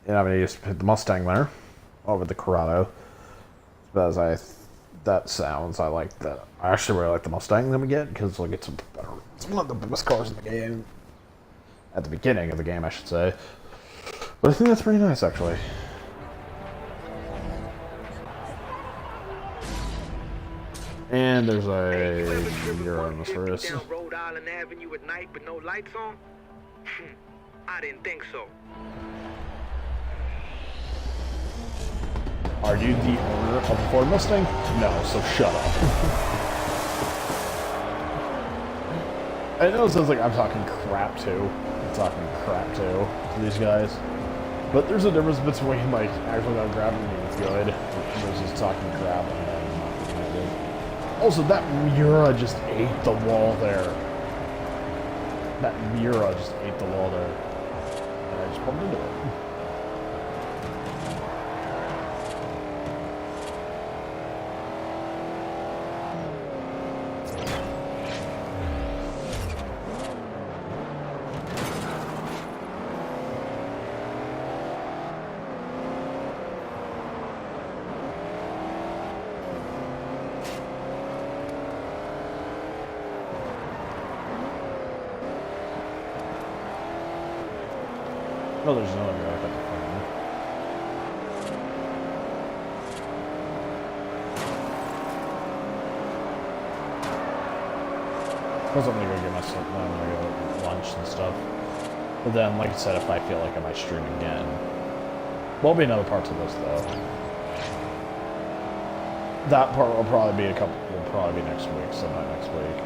Yeah, I'm gonna use the Mustang there over the Corrado. Because that sounds, I like that. I actually really like the Mustang that we get because like it's one of the best cars in the game. At the beginning of the game, I should say. But I think that's pretty nice, actually. And there's a Euro in this race. Down Rhode Island Avenue at night with no lights on? I didn't think so. Are you the owner of the Ford Mustang? No, so shut up. I know it sounds like I'm talking crap too. To these guys. But there's a difference between like actually not grabbing me good versus talking crap and then not being good. Also, that Miura just ate the wall there. And I just bumped into it. No, there's no one right at the front. Plus, I'm gonna go get myself. I'm gonna go get lunch and stuff. But then, like I said, if I feel like I might stream again, won't be another part to this though. that part will probably be next week, sometime next week.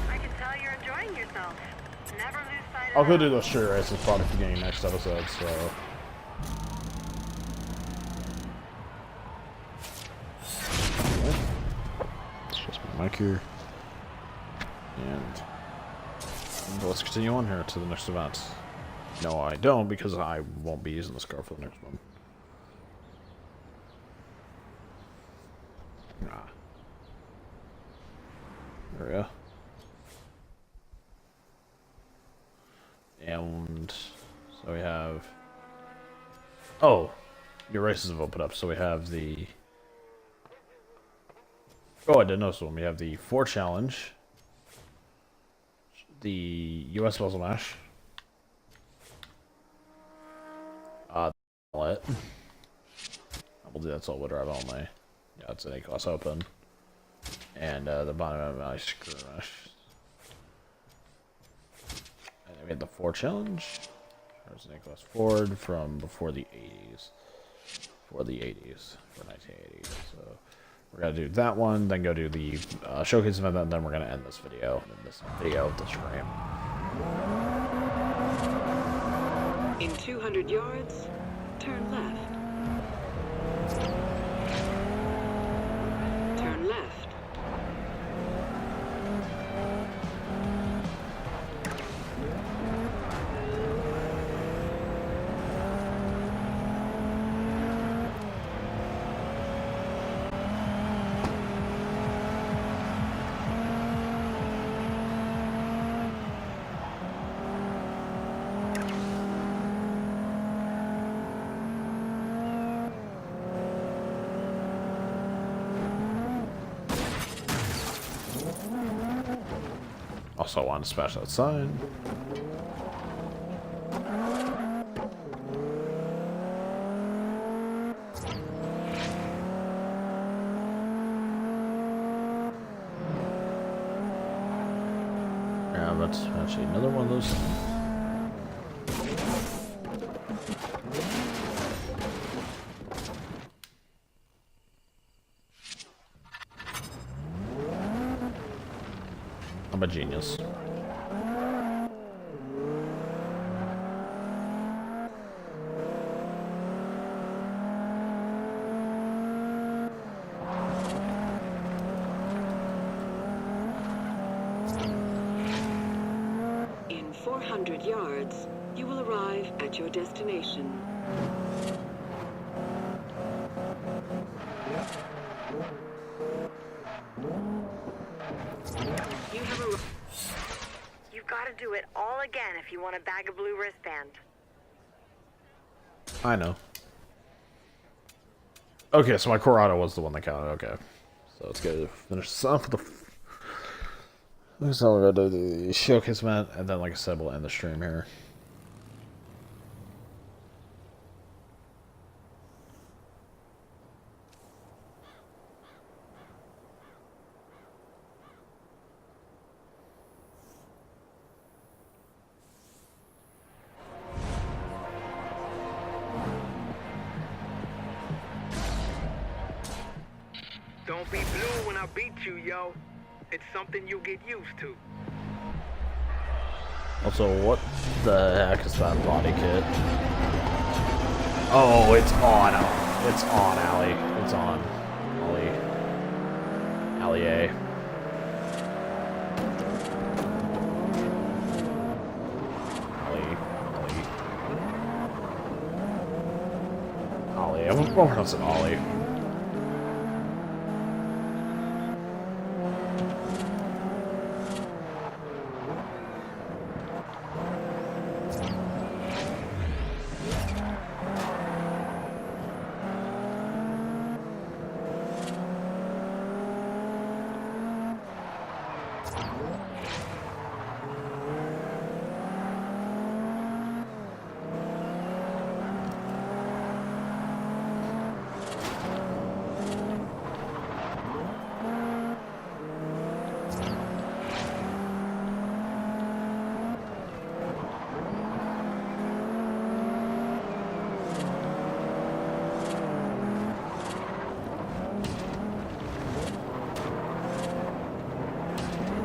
I can tell you're enjoying yourself. Never lose sight of I'll go do those street races probably beginning next episode, so. Let's just put my mic here. And let's continue on here to the next event. No, I don't, because I won't be using this car for the next one. There we go. And so we have... Oh! Your races have opened up, so we have the... Oh, I didn't know this one. We have the 4 challenge. The US Muzzle Mash. We'll do that's all-wheel drive only. Yeah, it's an A-class open. And the bottom of screw rush. And then we had the 4 challenge. There's an A-class Ford from before the 80s. For 1980s. So we're gonna do that one, then go do the showcase event, and then we're gonna end this video. Of the stream. In 200 yards, turn left. Turn left. Also, I want to smash that sign. Yeah, that's actually another one of those. I'm a genius. In 400 yards, you will arrive at your destination. You've got to do it all again if you want a bag of blue wristband. I know. Okay, so my CORRADO was the one that counted. Okay. So let's go finish this off with the... So we're going to do the showcase event, and then, like I said, we'll end the stream here. Don't be blue when I beat you, yo. It's something you get used to. Also, what the heck is that body kit? Oh, it's on. It's on, Allie. It's on. Allie A. Allie Ollie. I'm going to pronounce it Ollie.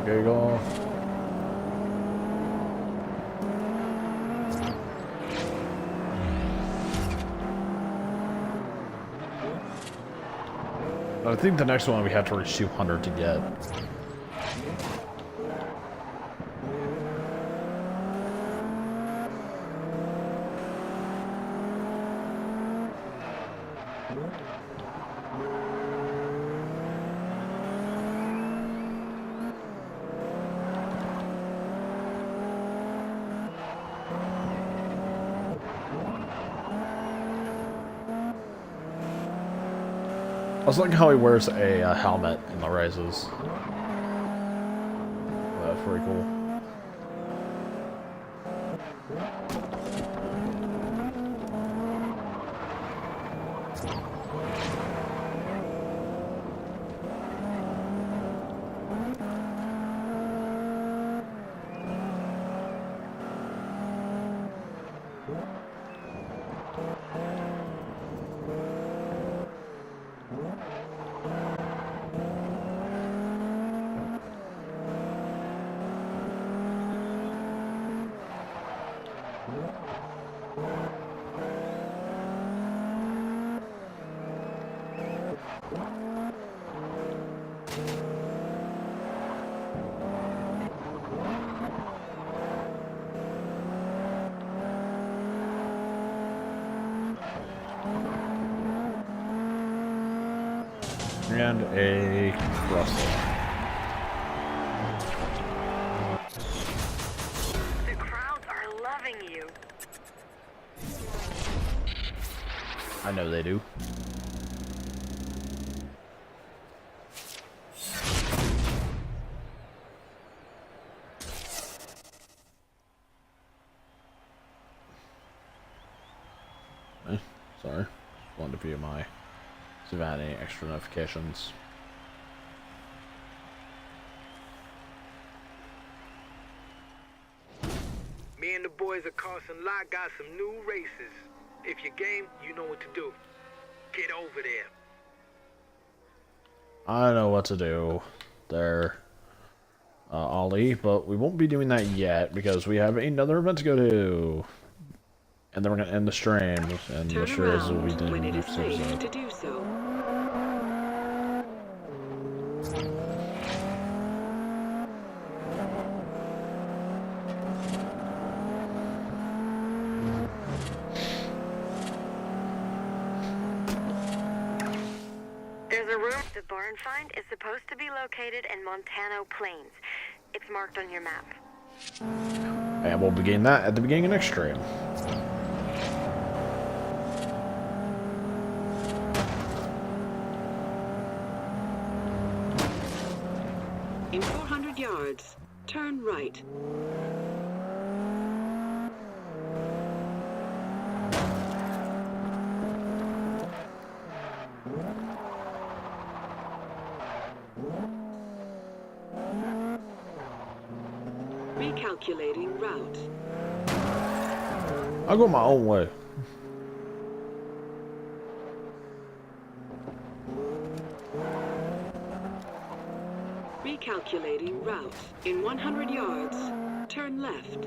Giggle. I think the next one we have to reach 200 to get. I was liking how he wears a helmet in the races. That's pretty cool. And a Russell. The crowds are loving you. I know they do. Sorry. Wanted to view my... See if I had any extra notifications. Me and the boys at Carson Lot got some new races. If you're game, you know what to do. Get over there. I know what to do there, Ollie, but we won't be doing that yet because we have another event to go to. And then we're going to end the stream, and the sure as we did in the next episode. To do so. There's a room. The barn find is supposed to be located in Montano Plains. It's marked on your map. And we'll begin that at the beginning of next stream. In 400 yards, turn right. Recalculating route. I'll go my own way. Recalculating route. In 100 yards, turn left.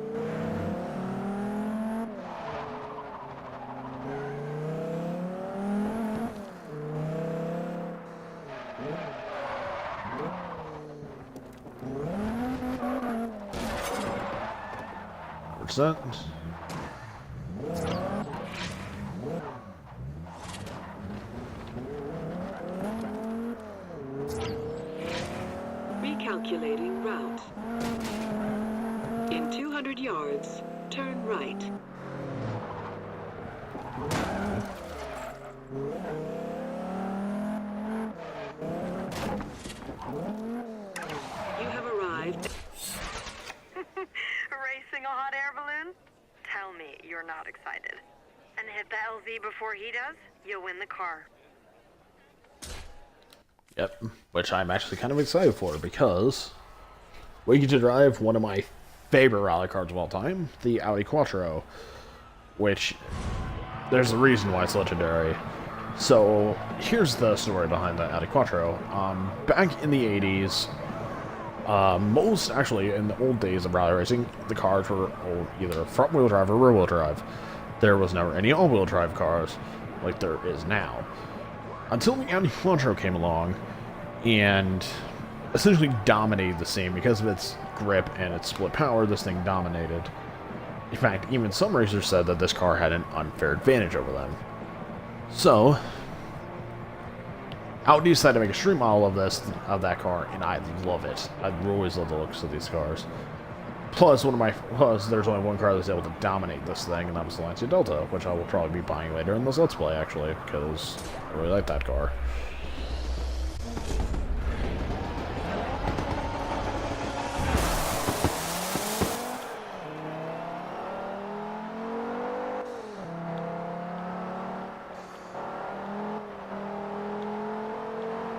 Calculating route. In 200 yards, turn right. You have arrived. Racing a hot air balloon? Tell me you're not excited. And hit the LZ before he does, you'll win the car. Yep, which I'm actually kind of excited for, because we get to drive one of my favorite rally cars of all time, the Audi Quattro, which there's a reason why it's legendary. So here's the story behind the Audi Quattro. Back in the 80s, most actually in the old days of rally racing, the cars were either front-wheel drive or rear-wheel drive. There was never any all-wheel drive cars like there is now. Until the Audi Quattro came along and essentially dominated the scene because of its grip and its split power. This thing dominated. In fact, even some racers said that this car had an unfair advantage over them. So Audi decided to make a street model of that car, and I love it. I always love the looks of these cars. Plus, there's only one car that's able to dominate this thing, and that was the Lancia Delta, which I will probably be buying later in this Let's Play, actually, because I really like that car.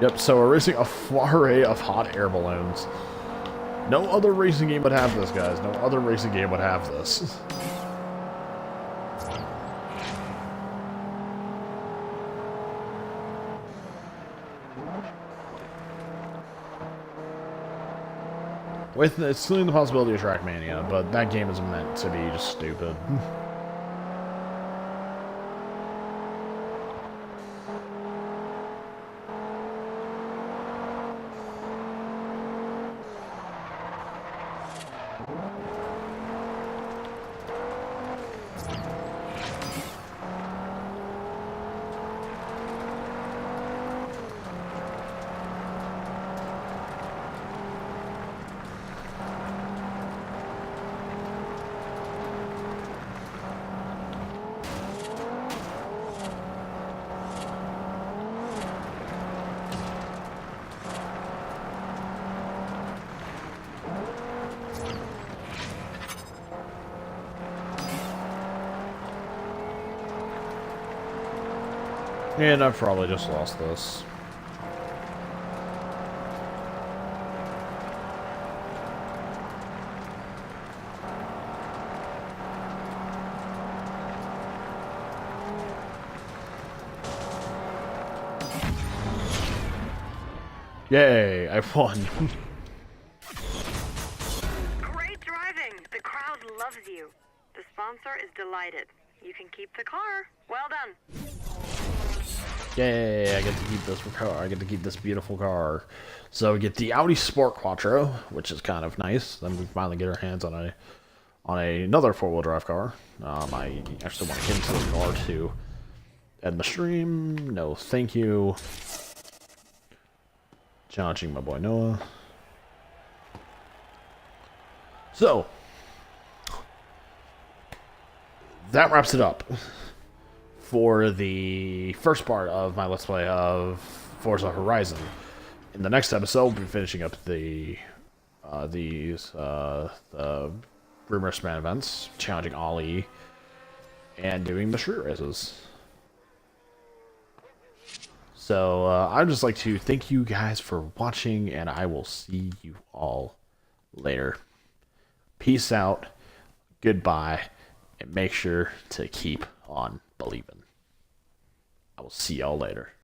Yep, so we're racing a foray of hot air balloons. No other racing game would have this, guys. No other racing game would have this. With excluding the possibility of Trackmania, but that game is meant to be just stupid. And I've probably just lost this. Yay, I won. Great driving! The crowd loves you. The sponsor is delighted. You can keep the car. Well done. Yay, I get to keep this car. I get to keep this beautiful car. So we get the Audi Sport Quattro, which is kind of nice. Then we finally get our hands on another four-wheel drive car. I actually want to get into this car to end the stream. No, thank you. Challenging my boy Noah. So that wraps it up for the first part of my Let's Play of Forza Horizon. In the next episode, we'll be finishing up the Rumor Span events, challenging Ollie, and doing the street races. So, I'd just like to thank you guys for watching, and I will see you all later. Peace out, goodbye, and make sure to keep on believing. I will see y'all later.